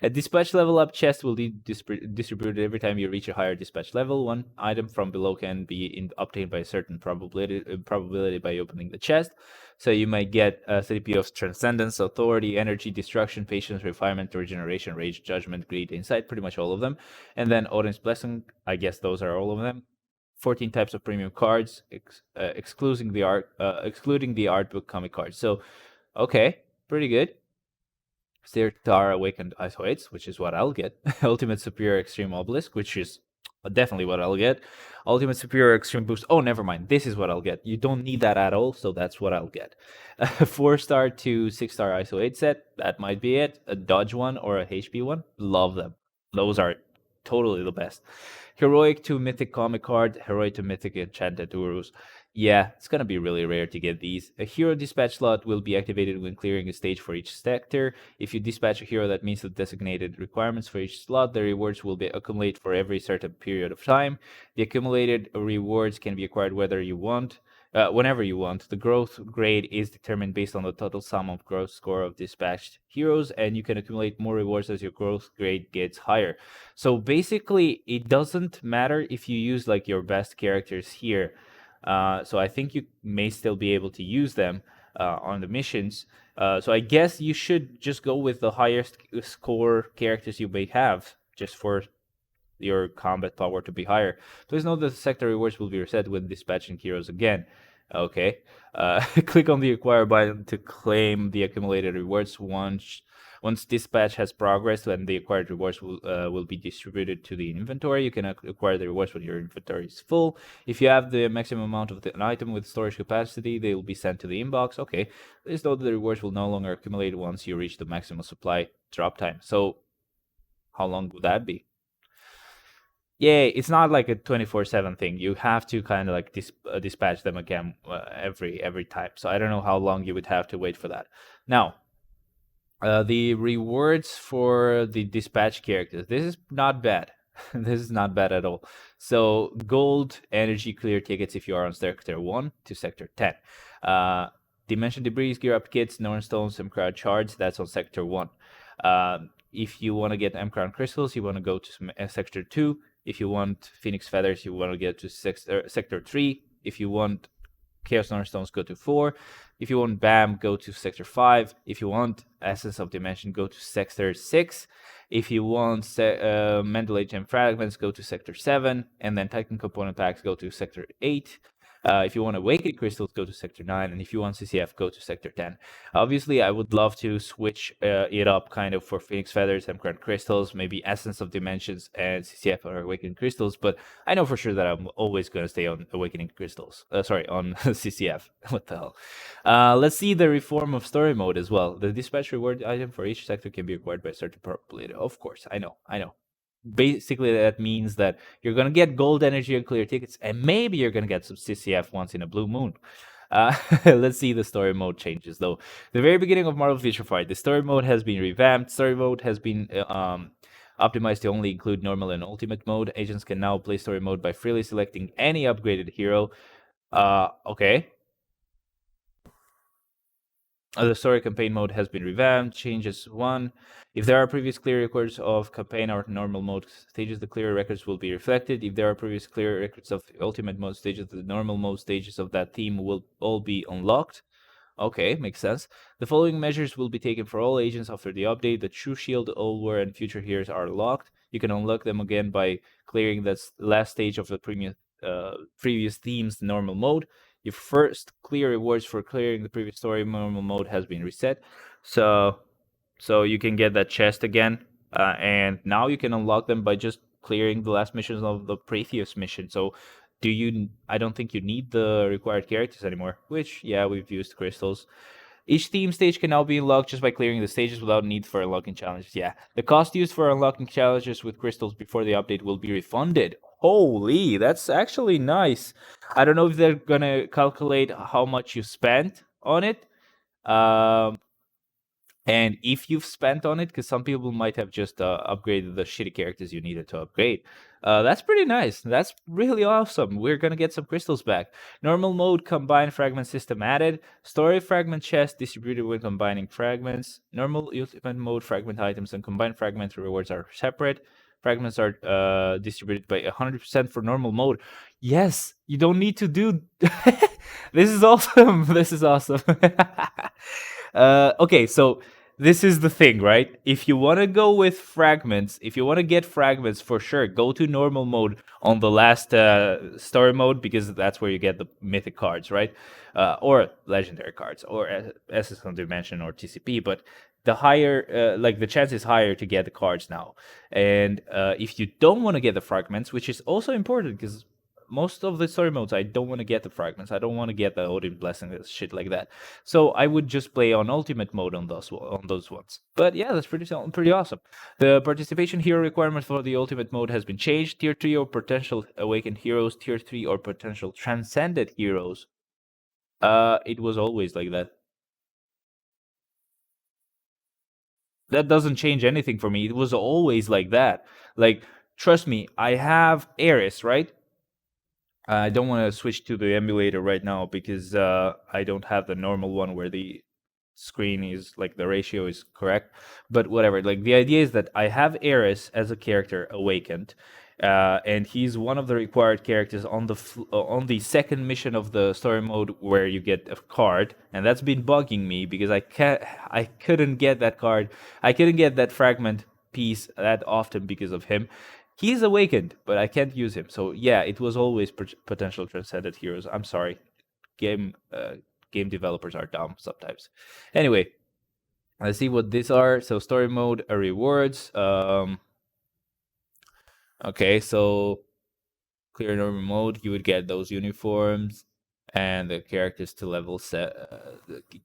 A: A dispatch level up chest will be distributed every time you reach a higher dispatch level. One item from below can be obtained by a certain probability by opening the chest. So you might get a CDP of Transcendence, Authority, Energy, Destruction, Patience, Refinement, Regeneration, Rage, Judgment, Greed, Insight, pretty much all of them. And then Odin's Blessing, I guess those are all of them. 14 types of premium cards, excluding the art book comic cards. So, okay, pretty good. Sirtar Awakened Isolates, which is what I'll get. Ultimate Superior Extreme Obelisk, which is definitely what I'll get. Ultimate Superior Extreme Boost. Oh, never mind. This is what I'll get. You don't need that at all, so that's what I'll get. A 4-star to 6-star Isolate set. That might be it. A Dodge one or a HP one. Love them. Those are totally the best. Heroic to Mythic Comic card, Heroic to Mythic Enchanted Urus. Yeah, it's gonna be really rare to get these. A hero dispatch slot will be activated when clearing a stage for each sector. If you dispatch a hero that meets the designated requirements for each slot, the rewards will be accumulated for every certain period of time. The accumulated rewards can be acquired whenever you want. The growth grade is determined based on the total sum of growth score of dispatched heroes, and you can accumulate more rewards as your growth grade gets higher. So basically, it doesn't matter if you use like your best characters here. So I think you may still be able to use them on the missions. So I guess you should just go with the highest score characters you may have, just for your combat power to be higher. Please note that the sector rewards will be reset when dispatching heroes again. Okay. Click on the acquire button to claim the accumulated rewards. Once dispatch has progressed and the acquired rewards will be distributed to the inventory, you can acquire the rewards when your inventory is full. If you have the maximum amount of an item with storage capacity, they will be sent to the inbox. Okay. Please note that the rewards will no longer accumulate once you reach the maximum supply drop time. So how long would that be? Yeah, it's not like a 24/7 thing. You have to kind of like dispatch them again every time. So I don't know how long you would have to wait for that. Now, the rewards for the dispatch characters. This is not bad. This is not bad at all. So gold energy clear tickets if you are on sector 1 to sector 10. Dimension debris, gear up kits, Norn stones, and crowd shards. That's on sector 1. If you want to get M Crown crystals, you want to go to sector 2. If you want Phoenix Feathers, you want to get to Sector 3. If you want Chaos Stones, go to 4. If you want BAM, go to Sector 5. If you want Essence of Dimension, go to Sector 6. If you want Mental Gem Fragments, go to Sector 7. And then Titan Component Packs, go to Sector 8. If you want Awakened Crystals, go to Sector 9. And if you want CCF, go to Sector 10. Obviously, I would love to switch it up kind of for Phoenix Feathers and Crown Crystals, maybe Essence of Dimensions and CCF or Awakened Crystals, but I know for sure that I'm always going to stay on Awakening Crystals. On CCF. What the hell? Let's see the reform of story mode as well. The dispatch reward item for each sector can be acquired by a certain probability. Of course, I know. Basically, that means that you're going to get gold energy and clear tickets, and maybe you're going to get some CCF once in a blue moon. Let's see the story mode changes, though. The very beginning of Marvel Future Fight, the story mode has been revamped. Story mode has been optimized to only include normal and ultimate mode. Agents can now play story mode by freely selecting any upgraded hero. Okay. The story campaign mode has been revamped. Changes 1. If there are previous clear records of campaign or normal mode stages, the clear records will be reflected. If there are previous clear records of ultimate mode stages, the normal mode stages of that theme will all be unlocked. Okay, makes sense. The following measures will be taken for all agents after the update. The True Shield, All War, and Future Heroes are locked. You can unlock them again by clearing the last stage of the previous theme's normal mode. Your first clear rewards for clearing the previous story normal mode has been reset. So you can get that chest again. And now you can unlock them by just clearing the last missions of the previous mission. So I don't think you need the required characters anymore, which, yeah, we've used crystals. Each theme stage can now be unlocked just by clearing the stages without need for unlocking challenges. Yeah, the cost used for unlocking challenges with crystals before the update will be refunded. Holy, that's actually nice. I don't know if they're gonna calculate how much you spent on it. And if you've spent on it, because some people might have just upgraded the shitty characters you needed to upgrade. That's pretty nice. That's really awesome. We're going to get some crystals back. Normal mode combined fragment system added. Story fragment chest distributed when combining fragments. Normal ultimate mode fragment items and combined fragment rewards are separate. Fragments are distributed by 100% for normal mode. Yes, you don't need to do... This is awesome. This is awesome. Okay, so this is the thing, right? If you want to go with fragments, if you want to get fragments, for sure, go to normal mode on the last story mode, because that's where you get the mythic cards, right? Or legendary cards, or Essence of Dimension, or TCP, but the higher, the chance is higher to get the cards now. And if you don't want to get the fragments, which is also important, because most of the story modes, I don't want to get the fragments. I don't want to get the Odin blessing, shit like that. So I would just play on ultimate mode on those ones. But yeah, that's pretty awesome. The participation hero requirement for the ultimate mode has been changed. Tier 3 or potential awakened heroes, Tier 3 or potential transcended heroes. It was always like that. That doesn't change anything for me. It was always like that. Like, trust me, I have Eris, right? I don't want to switch to the emulator right now because I don't have the normal one where the screen is like the ratio is correct. But whatever. Like the idea is that I have Eris as a character awakened, and he's one of the required characters on on the second mission of the story mode where you get a card, and that's been bugging me because I couldn't get that card. I couldn't get that fragment piece that often because of him. He's awakened, but I can't use him. So yeah, it was always potential transcended heroes. I'm sorry, game game developers are dumb sometimes. Anyway, let's see what these are. So story mode rewards. Okay, so clear normal mode, you would get those uniforms and the characters to level set.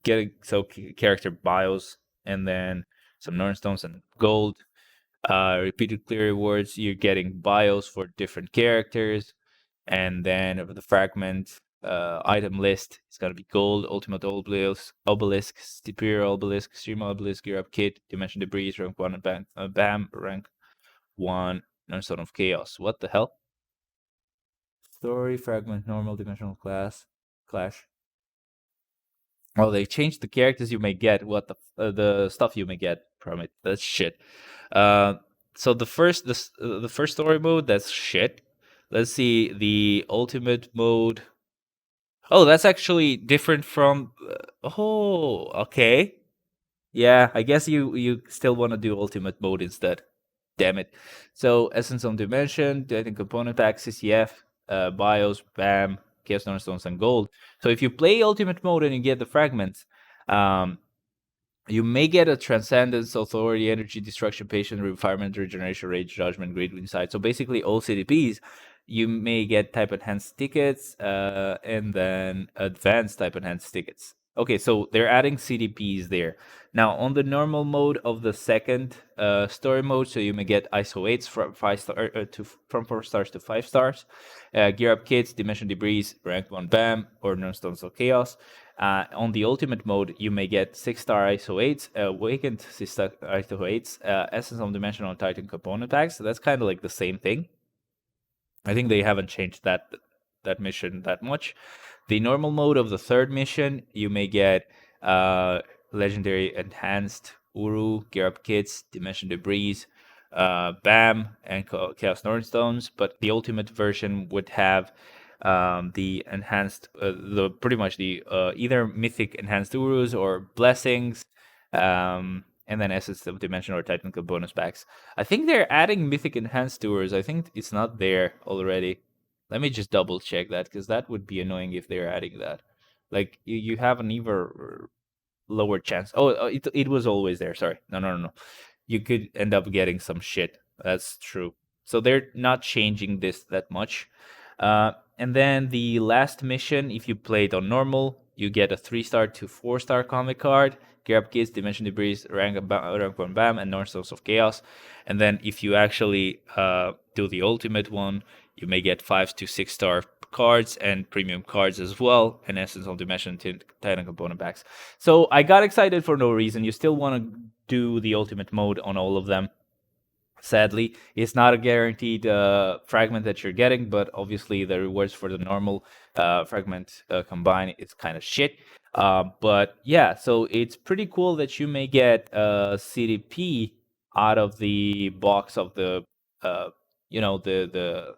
A: Getting so character bios and then some Norn stones and gold. Repeated clear rewards, you're getting bios for different characters, and then the fragment item list is gonna be gold, ultimate obelisk, superior obelisk, extreme obelisk, gear up kit, dimension debris, rank one, and bam, rank one, non stone of chaos. What the hell? Story fragment, normal dimensional clash. Oh, they changed the characters you may get. What the stuff you may get from it. That's shit. Uh, so the first story mode, that's shit. Let's see the ultimate mode. Oh, that's actually different from. Oh, okay. Yeah, I guess you still want to do ultimate mode instead. Damn it. So Essence on Dimension, Dating Component Pack, CCF, BIOS, BAM, Chaos Stones, and Gold. So if you play Ultimate Mode and you get the fragments, um, you may get a Transcendence, Authority, Energy, Destruction, Patience, Refinement, Regeneration, Rage, Judgment, Great Insight. So basically all CDPs. You may get type enhanced tickets and then advanced type enhanced tickets. Okay, so they're adding CDPs there. Now, on the normal mode of the second story mode, so you may get ISO 8s from 4 stars to 5 stars, gear up kits, dimension debris, rank 1 BAM, or non stones of chaos. On the ultimate mode, you may get 6-star ISO 8s, awakened 6-star ISO 8s, essence of dimensional titan component packs. So that's kind of like the same thing. I think they haven't changed that mission that much. The normal mode of the third mission, you may get legendary enhanced Uru, gear up kits, dimension debris, BAM, and Chaos Nornstones. But the ultimate version would have the enhanced, the pretty much the either mythic enhanced Urus or blessings. And then Essence of Dimension or Technical bonus packs. I think they're adding Mythic Enhanced Tours. I think it's not there already. Let me just double check that, because that would be annoying if they're adding that. Like, you have an even lower chance. Oh, it was always there. Sorry. No. You could end up getting some shit. That's true. So they're not changing this that much. And then the last mission, if you play it on normal, you get a 3-star to 4-star comic card, gear up kits, dimension debris, rank 1 BAM, and North Stones of Chaos. And then if you actually do the ultimate one, you may get 5 to 6-star cards and premium cards as well, and Essence of Dimension Titan component packs. So I got excited for no reason. You still want to do the ultimate mode on all of them. Sadly, it's not a guaranteed fragment that you're getting, but obviously the rewards for the normal fragment combined is kind of shit. But yeah, so it's pretty cool that you may get a CDP out of the box of the, the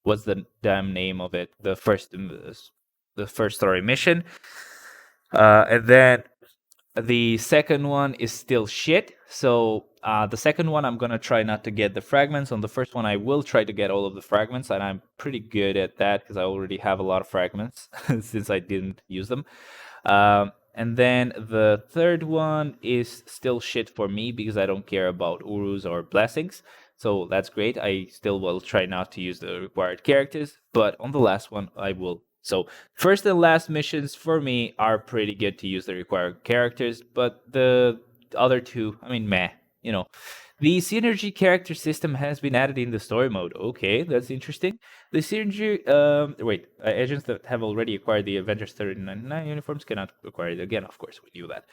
A: what's the damn name of it? The first story mission, and then the second one is still shit. So the second one, I'm gonna try not to get the fragments. On the first one, I will try to get all of the fragments, and I'm pretty good at that because I already have a lot of fragments since I didn't use them. And then the third one is still shit for me because I don't care about Urus or blessings. So that's great. I still will try not to use the required characters, but on the last one, I will. So first and last missions for me are pretty good to use the required characters, but the other two, I mean, meh. You know, the synergy character system has been added in the story mode. Okay, that's interesting. The synergy, agents that have already acquired the Avengers 3099 uniforms cannot acquire it again. Of course, we knew that.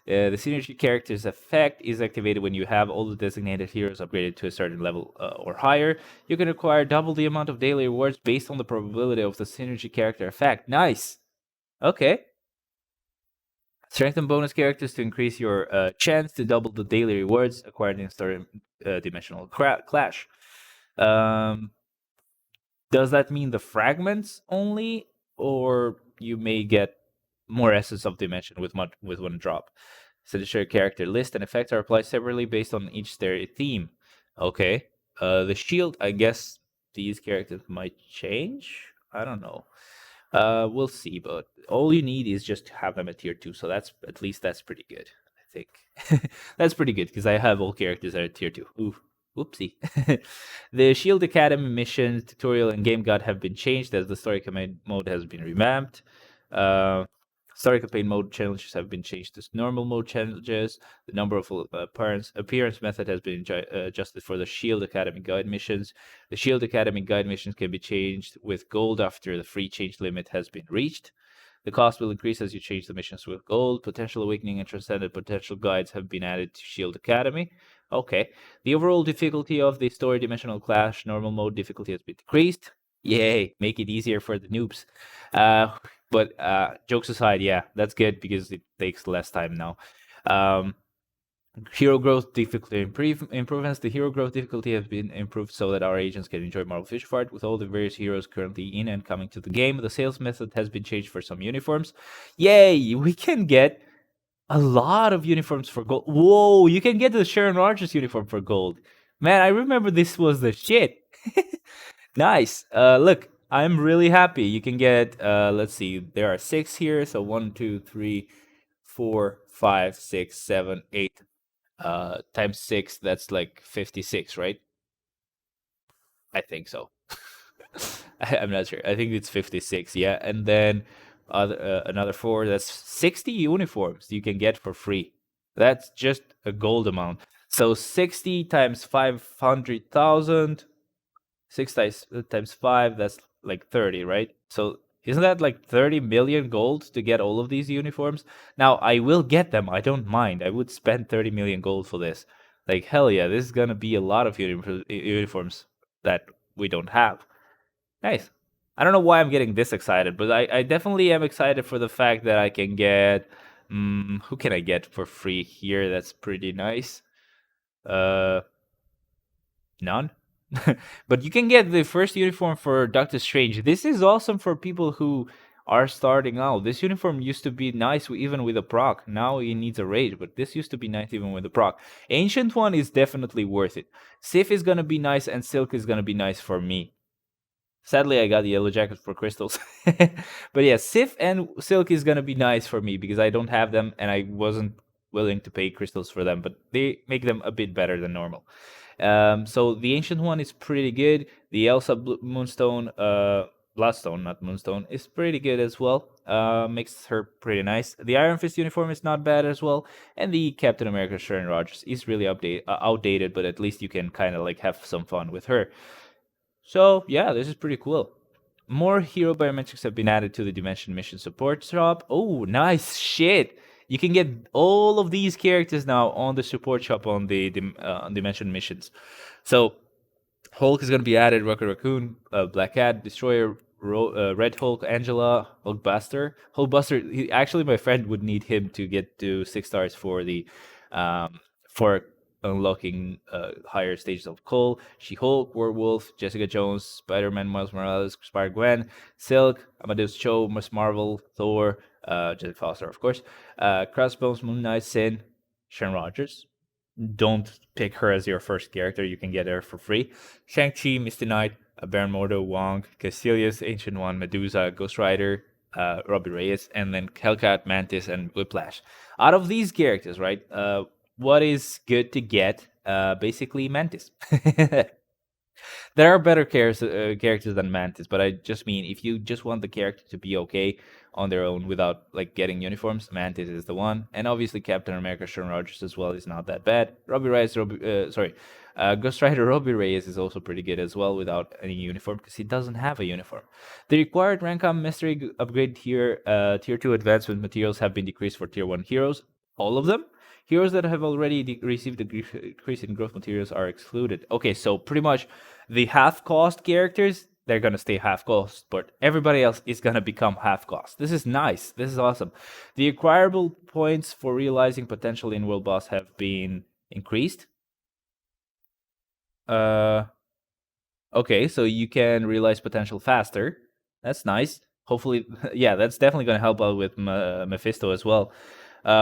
A: The synergy character's effect is activated when you have all the designated heroes upgraded to a certain level or higher. You can acquire double the amount of daily rewards based on the probability of the synergy character effect. Nice. Okay. Strengthen bonus characters to increase your chance to double the daily rewards acquired in story dimensional clash. Um, does that mean the fragments only, or you may get more essence of dimension with one drop? So the shared character list and effects are applied separately based on each story theme. Okay. The shield, I guess these characters might change. I don't know. We'll see, but all you need is just to have them at tier 2, so that's at least that's pretty good. I think that's pretty good because I have all characters that are tier 2. Ooh, whoopsie. The Shield Academy missions, tutorial, and game guide have been changed as the story campaign mode has been revamped. Uh, Story campaign mode challenges have been changed to normal mode challenges. The number of appearance method has been adjusted for the Shield Academy guide missions. The Shield Academy guide missions can be changed with gold after the free change limit has been reached. The cost will increase as you change the missions with gold. Potential Awakening and Transcendent Potential guides have been added to Shield Academy. Okay. The overall difficulty of the Story Dimensional Clash normal mode difficulty has been decreased. Yay, make it easier for the noobs. But jokes aside, yeah, that's good because it takes less time now. Hero growth difficulty improvements. The hero growth difficulty has been improved so that our agents can enjoy Marvel Fish Fight with all the various heroes currently in and coming to the game. The sales method has been changed for some uniforms. Yay! We can get a lot of uniforms for gold. Whoa! You can get the Sharon Rogers uniform for gold. Man, I remember this was the shit. Nice. Look, I'm really happy. You can get. Let's see. There are 6 here. So 1, 2, 3, 4, 5, 6, 7, 8 times 6, that's like 56, right? I think so. I'm not sure. I think it's 56, yeah. And then another 4, that's 60 uniforms you can get for free. That's just a gold amount. So 60 times 500,000, 6 times 5, that's like 30, right? So isn't that like 30 million gold to get all of these uniforms? Now, I will get them. I don't mind. I would spend 30 million gold for this. Like, hell yeah, this is going to be a lot of uniforms that we don't have. Nice. I don't know why I'm getting this excited, but I definitely am excited for the fact that I can get. Who can I get for free here? That's pretty nice. Uh, None. But you can get the first uniform for Doctor Strange. This is awesome for people who are starting out. This uniform used to be nice even with a proc. Now it needs a rage, but this used to be nice even with a proc. Ancient one is definitely worth it. Sif is gonna be nice, and Silk is gonna be nice for me. Sadly, I got the yellow jacket for crystals. But yeah, Sif and Silk is gonna be nice for me because I don't have them and I wasn't willing to pay crystals for them, but they make them a bit better than normal. So the ancient one is pretty good. The Elsa Moonstone, Bloodstone, not Moonstone, is pretty good as well. Makes her pretty nice. The Iron Fist uniform is not bad as well, and the Captain America Sharon Rogers is really outdated, but at least you can kind of like have some fun with her. So yeah, this is pretty cool. More hero biometrics have been added to the Dimension Mission support shop. Oh, nice shit! You can get all of these characters now on the support shop on the Dimension missions. So Hulk is going to be added, Rocket Raccoon, Black Cat, Destroyer, Red Hulk, Angela, Hulkbuster. Hulkbuster, actually, my friend would need him to get to 6 stars for the for unlocking higher stages of Cole, She-Hulk, Werewolf, Jessica Jones, Spider-Man, Miles Morales, Spider-Gwen, Silk, Amadeus Cho, Miss Marvel, Thor, Jessica Foster, of course, Crossbones, Moon Knight, Sin, Sharon Rogers. Don't pick her as your first character. You can get her for free. Shang-Chi, Misty Knight, Baron Mordo, Wong, Caecilius, Ancient One, Medusa, Ghost Rider, Robbie Reyes, and then Hellcat, Mantis, and Whiplash. Out of these characters, right, what is good to get basically Mantis. There are better characters than Mantis, but I just mean if you just want the character to be okay on their own without like getting uniforms, Mantis is the one. And obviously Captain America, Sharon Rogers as well is not that bad. Ghost Rider Robbie Reyes is also pretty good as well without any uniform because he doesn't have a uniform. The required Rancom Mystery upgrade tier 2 advancement materials have been decreased for tier 1 heroes. All of them? Heroes that have already received a decrease in growth materials are excluded. Okay, so pretty much the half cost characters, they're gonna stay half cost, but everybody else is gonna become half cost. This is nice. This is awesome. The acquirable points for realizing potential in world boss have been increased. Uh, okay, so you can realize potential faster. That's nice. Hopefully, yeah, that's definitely gonna help out with Mephisto as well.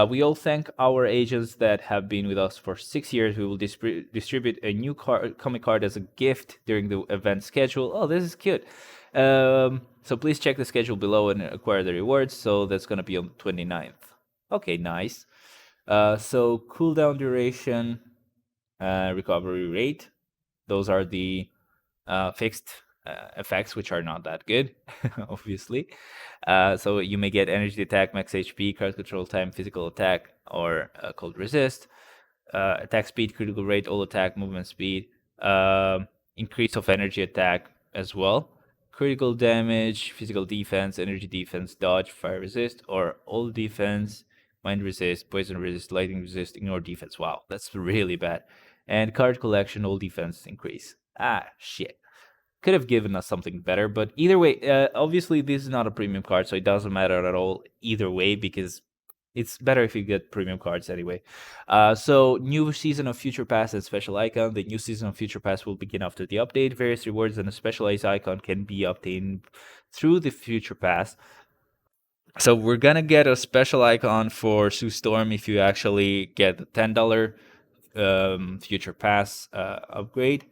A: We all thank our agents that have been with us for 6 years. We will distribute a new comic card as a gift during the event schedule. Oh, this is cute. So please check the schedule below and acquire the rewards. So that's going to be on the 29th. Okay, nice. So cooldown duration, recovery rate. Those are the fixed effects, which are not that good, obviously. So you may get energy attack, max HP, card control time, physical attack, or cold resist. Attack speed, critical rate, all attack, movement speed, increase of energy attack as well. Critical damage, physical defense, energy defense, dodge, fire resist, or all defense, mind resist, poison resist, lightning resist, ignore defense. Wow, that's really bad. And card collection, all defense increase. Ah, shit. Could have given us something better, but either way, obviously this is not a premium card, so it doesn't matter at all either way because it's better if you get premium cards anyway. So new season of Future Pass and special icon. The new season of Future Pass will begin after the update. Various rewards and a specialized icon can be obtained through the Future Pass. So we're gonna get a special icon for Sue Storm if you actually get the $10 Future Pass upgrade,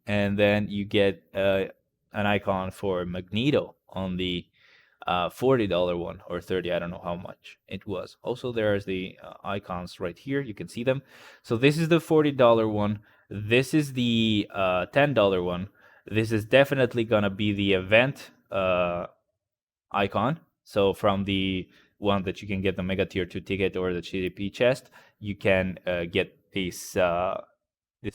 A: and then you get an icon for Magneto on the $40 one or 30. I don't know how much it was. Also, there's the icons right here. You can see them. So this is the $40 one. This is the $10 one. This is definitely gonna be the event icon. So from the one that you can get the Mega Tier 2 ticket or the GDP chest, you can get this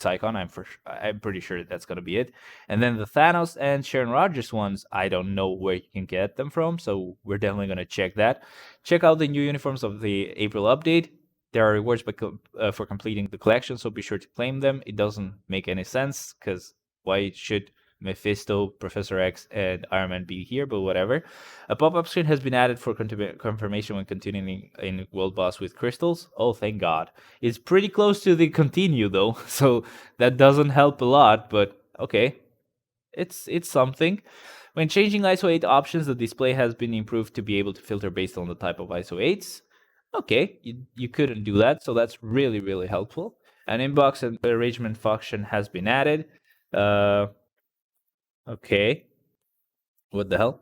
A: icon. I'm pretty sure that's gonna be it. And then the Thanos and Sharon Rogers ones, I don't know where you can get them from, so we're definitely gonna check that. Check out the new uniforms of the April update. There are rewards for completing the collection, so be sure to claim them. It doesn't make any sense because why should Mephisto, Professor X, and Iron Man be here? But whatever. A pop-up screen has been added for confirmation when continuing in World Boss with crystals. Oh, thank God. It's pretty close to the continue though, so that doesn't help a lot, but okay. It's something. When changing ISO 8 options, the display has been improved to be able to filter based on the type of ISO 8s. Okay, you couldn't do that, so that's really, really helpful. An inbox and arrangement function has been added. Uh, okay. What the hell?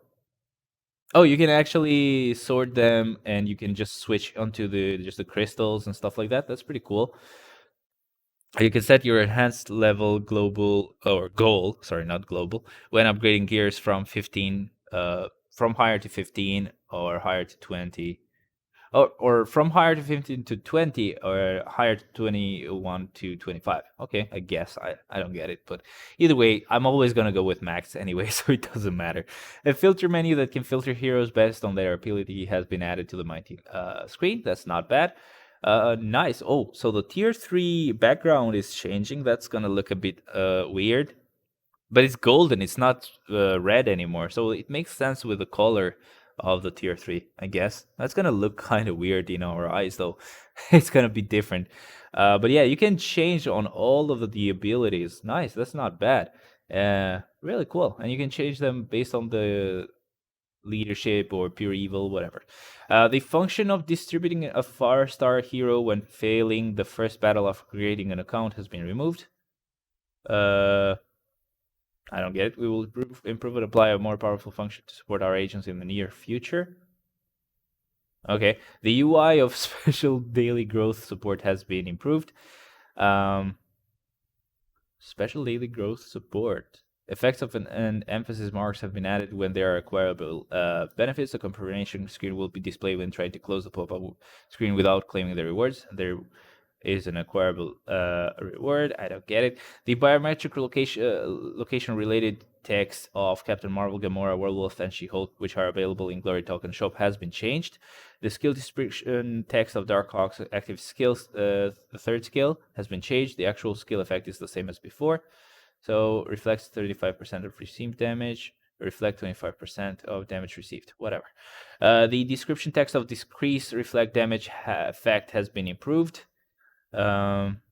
A: Oh, you can actually sort them and you can just switch onto the crystals and stuff like that. That's pretty cool. You can set your enhanced level global or goal, sorry, not global, when upgrading gears from 15 from higher to 15 or higher to 20 or from higher to 15 to 20 or higher to 21 to 25. Okay, I guess I don't get it, but either way, I'm always gonna go with max anyway, so it doesn't matter. A filter menu that can filter heroes based on their ability has been added to the mighty screen. That's not bad. Nice. Oh, so the tier 3 background is changing. That's gonna look a bit weird, but it's golden. It's not red anymore, so it makes sense with the color of the tier 3, I guess. That's gonna look kind of weird in our eyes, though. It's gonna be different. But yeah, you can change on all of the abilities. Nice. That's not bad. Really cool. And you can change them based on the leadership or pure evil, whatever. The function of distributing a 4-star hero when failing the first battle of creating an account has been removed. I don't get it. We will improve and apply a more powerful function to support our agents in the near future. Okay, the UI of special daily growth support has been improved. Special daily growth support. Effects of an emphasis marks have been added when there are acquirable benefits. The confirmation screen will be displayed when trying to close the pop-up screen without claiming the rewards. There is an acquirable reward. I don't get it. The biometric location related text of Captain Marvel, Gamora, Werewolf, and She-Hulk, which are available in Glory Token Shop, has been changed. The skill description text of Darkhawk's active skills, the third skill, has been changed. The actual skill effect is the same as before. So reflects 35% of received damage, reflect 25% of damage received, whatever. The description text of decrease reflect damage effect has been improved. Um,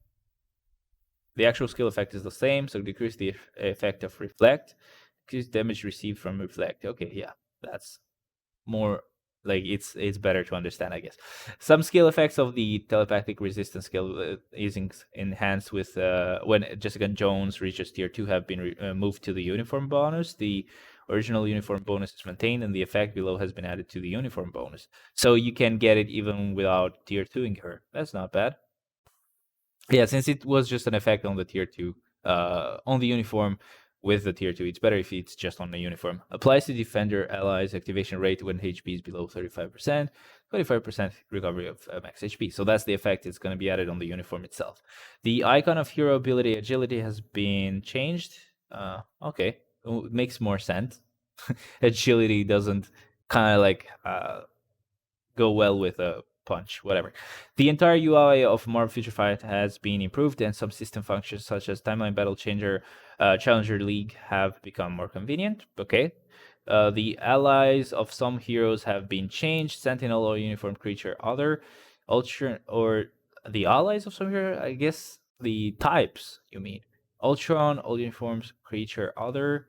A: the actual skill effect is the same, so decrease the effect of reflect, decrease damage received from reflect. Okay, yeah, that's more like it's better to understand, I guess. Some skill effects of the telepathic resistance skill is enhanced with when Jessica Jones reaches tier 2 have been moved to the uniform bonus. The original uniform bonus is maintained, and the effect below has been added to the uniform bonus. So you can get it even without tier 2ing her. That's not bad. Yeah, since it was just an effect on the tier 2, on the uniform with the tier 2, it's better if it's just on the uniform. Applies to defender allies activation rate when HP is below 35%, 25% recovery of max HP. So that's the effect. It's going to be added on the uniform itself. The icon of hero ability agility has been changed. Okay, it makes more sense. Agility doesn't kind of like go well with a punch, whatever. The entire UI of Marvel Future Fight has been improved, and some system functions such as Timeline Battle Changer, Challenger League have become more convenient. Okay. The allies of some heroes have been changed. Sentinel or Uniform Creature, other, Ultra, or the allies of some hero. I guess the types you mean. Ultron, all uniforms, creature, other.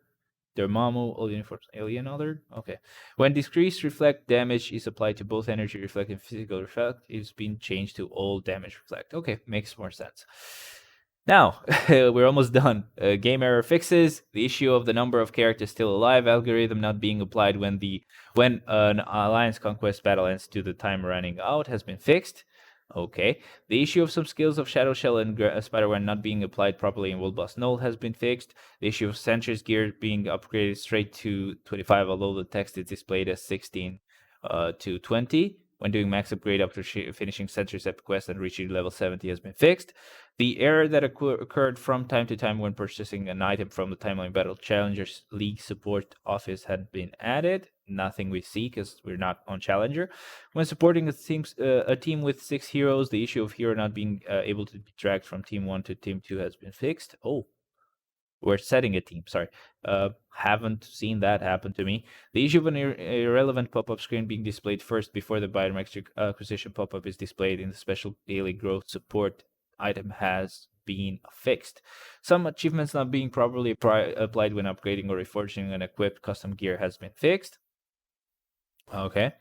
A: Dormammu, all uniforms, alien, other. Okay. When decreased reflect damage is applied to both energy reflect and physical reflect, it's been changed to all damage reflect. Okay, makes more sense. Now, we're almost done. Game error fixes. The issue of the number of characters still alive algorithm not being applied when an alliance conquest battle ends to the time running out has been fixed. Okay. The issue of some skills of Shadow Shell and Spider-Man not being applied properly in World Boss Null has been fixed. The issue of Sentry's gear being upgraded straight to 25, although the text is displayed as 16 to 20. When doing max upgrade after finishing Sentry's epic quest and reaching level 70 has been fixed. The error that occurred from time to time when purchasing an item from the Timeline Battle Challengers League support office had been added. Nothing we see because we're not on Challenger. When supporting a team with 6 heroes, the issue of hero not being able to be dragged from Team 1 to Team 2 has been fixed. Oh, we're setting a team, sorry. Haven't seen that happen to me. The issue of an irrelevant pop-up screen being displayed first before the biometric acquisition pop-up is displayed in the special daily growth support item has been fixed. Some achievements not being properly applied when upgrading or reforging an equipped custom gear has been fixed. Okay.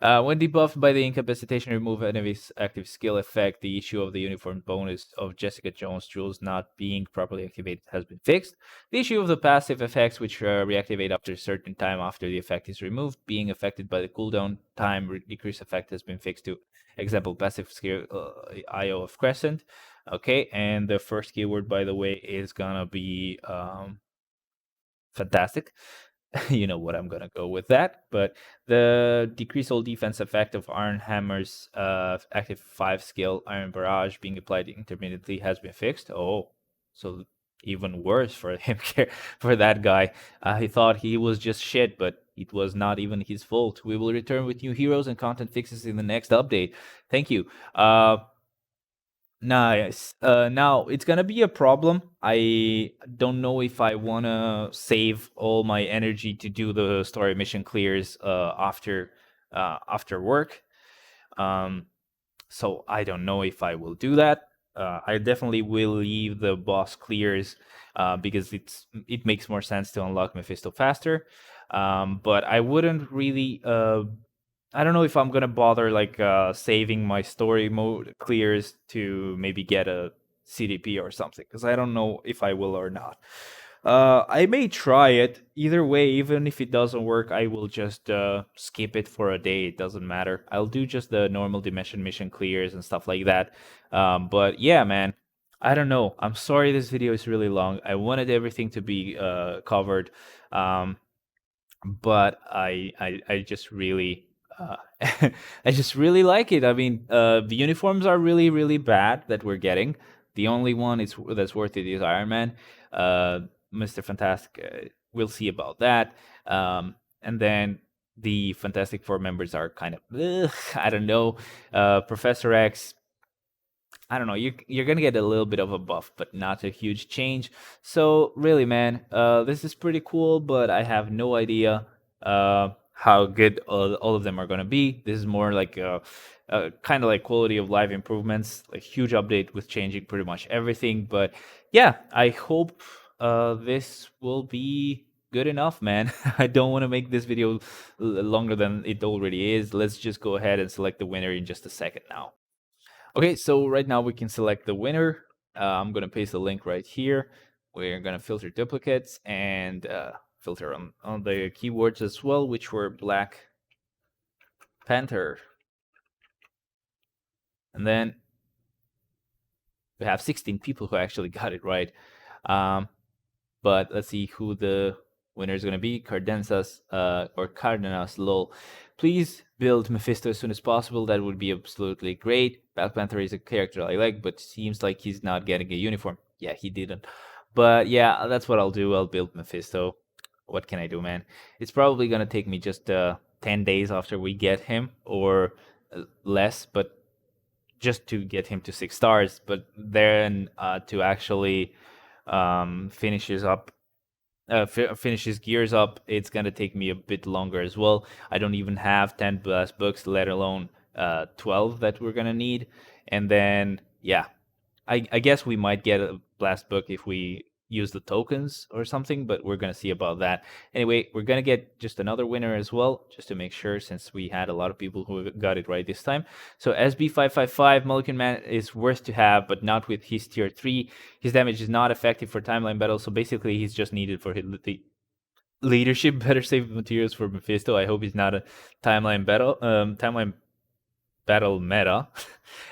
A: When debuffed by the incapacitation remove enemy's active skill effect, the issue of the uniform bonus of Jessica Jones jewels not being properly activated has been fixed. The issue of the passive effects, which reactivate after a certain time after the effect is removed, being affected by the cooldown time decrease effect has been fixed to example passive skill IO of Crescent. Okay, and the first keyword, by the way, is gonna be fantastic. You know what, I'm gonna go with that. But the decrease all defense effect of Iron Hammer's active 5 skill Iron Barrage being applied intermittently has been fixed. Oh, so even worse for him, for that guy. He thought he was just shit, but it was not even his fault. We will return with new heroes and content fixes in the next update. Thank you. Nice. Now it's gonna be a problem. I don't know if I wanna save all my energy to do the story mission clears after work. Um, so I don't know if I will do that. I definitely will leave the boss clears because it makes more sense to unlock Mephisto faster. But I wouldn't really I don't know if I'm gonna bother like saving my story mode clears to maybe get a CDP or something, because I don't know if I will or not. I may try it. Either way, even if it doesn't work, I will just skip it for a day. It doesn't matter. I'll do just the normal dimension mission clears and stuff like that. But yeah, man. I don't know. I'm sorry this video is really long. I wanted everything to be covered. Um, but I just really I just really like it. I mean, the uniforms are really really bad that we're getting. The only one is that's worth it is Iron Man. Uh, Mr. Fantastic, we'll see about that. And then the Fantastic Four members are kind of I don't know. Professor X, I don't know. You're gonna get a little bit of a buff, but not a huge change. So really, man, this is pretty cool, but I have no idea how good all of them are gonna be. This is more like kind of like quality of life improvements, like huge update with changing pretty much everything. But yeah, I hope this will be good enough, man. I don't want to make this video longer than it already is. Let's just go ahead and select the winner in just a second now. Okay, so right now we can select the winner. I'm gonna paste the link right here. We're gonna filter duplicates and filter on the keywords as well, which were Black Panther. And then we have 16 people who actually got it right. Um, but let's see who the winner is going to be. Cardensas or Cardenas, lol. Please build Mephisto as soon as possible. That would be absolutely great. Black Panther is a character I like, but seems like he's not getting a uniform. Yeah, he didn't. But yeah, that's what I'll do. I'll build Mephisto. What can I do, man? It's probably going to take me just 10 days after we get him, or less, but just to get him to 6 stars. But then to actually finishes up finish his gears up, it's gonna take me a bit longer as well. I don't even have 10 blast books, let alone 12 that we're gonna need. And then yeah, I guess we might get a blast book if we use the tokens or something, but we're gonna see about that. Anyway, we're gonna get just another winner as well, just to make sure, since we had a lot of people who got it right this time. So SB555 Mulligan Man is worth to have, but not with his tier 3. His damage is not effective for timeline battle, so basically he's just needed for the leadership. Better save materials for Mephisto. I hope he's not a timeline battle meta.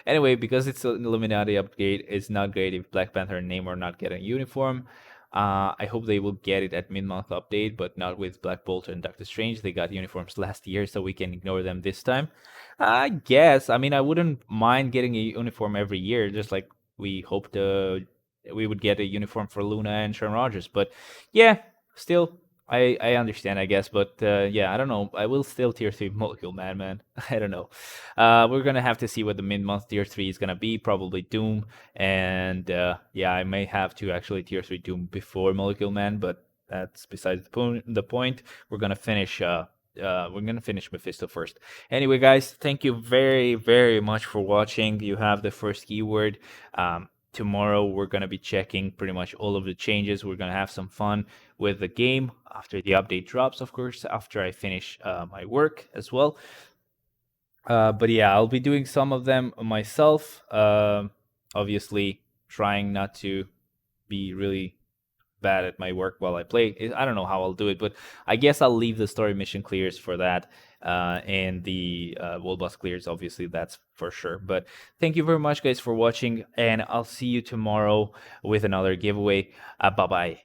A: Anyway, because it's an Illuminati upgrade, it's not great if Black Panther and Namor not get a uniform. I hope they will get it at mid-month update, but not with Black Bolt and Doctor Strange. They got uniforms last year, so we can ignore them this time. I guess. I mean, I wouldn't mind getting a uniform every year, just like we hoped we would get a uniform for Luna and Sharon Rogers. But yeah, still, I understand, I guess, but yeah, I don't know. I will still tier 3 Molecule Man. I don't know. We're gonna have to see what the mid-month tier 3 is gonna be. Probably Doom, and yeah, I may have to actually tier 3 Doom before Molecule Man, but that's besides the point. We're gonna finish. We're gonna finish Mephisto first. Anyway, guys, thank you very, very much for watching. You have the first keyword. Tomorrow we're going to be checking pretty much all of the changes. We're going to have some fun with the game after the update drops, of course, after I finish my work as well. But yeah, I'll be doing some of them myself. Obviously, trying not to be really bad at my work while I play. I don't know how I'll do it, but I guess I'll leave the story mission clears for that. And the world boss clears, obviously, that's for sure. But thank you very much, guys, for watching, and I'll see you tomorrow with another giveaway. Bye bye.